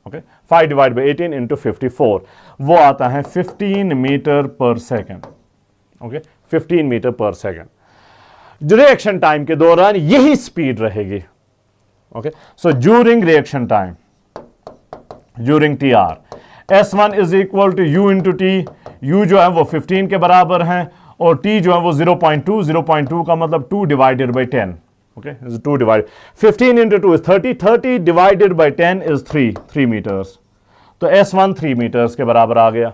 Okay, 5 divided by 18 into 54, वो आता है 15 मीटर पर सेकेंड। ओके, 15 मीटर पर सेकेंड। रिएक्शन टाइम के दौरान यही स्पीड रहेगी। Okay, so during reaction time, during TR, S1 is equal to u into T. u जो है वो 15 के बराबर है और t जो है वो 0.2 का मतलब 2 divided by 10। Okay, is 2 divided 15 into 2 is 30, 30 divided by 10 is 3 meters. तो S1 3 meters के बराबर आ गया।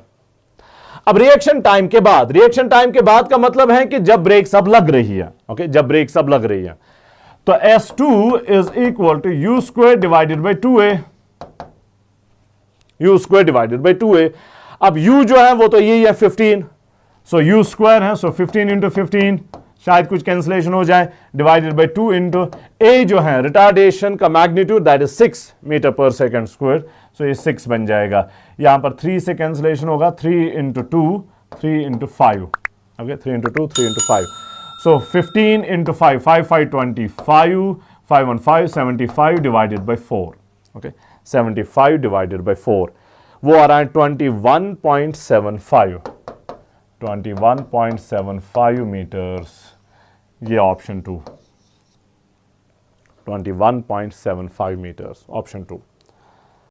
अब रिएक्शन टाइम के बाद का मतलब है कि जब ब्रेक सब लग रही है, ओके, जब ब्रेक सब लग रही है तो S2 is equal to u square divided by 2a, u square divided by 2a। अब u जो है वो तो यही है 15, सो यू स्क्वायर है, सो 15 इंटू 15, शायद कुछ कैंसिलेशन हो जाए, डिवाइडेड बाई 2 इंटू a जो है रिटार्डेशन का मैग्नीट्यूड दैट इज 6 मीटर पर सेकेंड स्क्वायर, सो ये 6 बन जाएगा। यहां पर 3 से कैंसिलेशन होगा, 3 into 2, 3 into 5, okay 3 into 2, 3 into 5, so 15 into 5, 5 5 25, 5 1 5 75 divided by 4, okay 75 divided by 4, वो आ रहा है 21.75, 21.75 मीटर्स, ये ऑप्शन 2, 21.75 मीटर्स, ऑप्शन 2।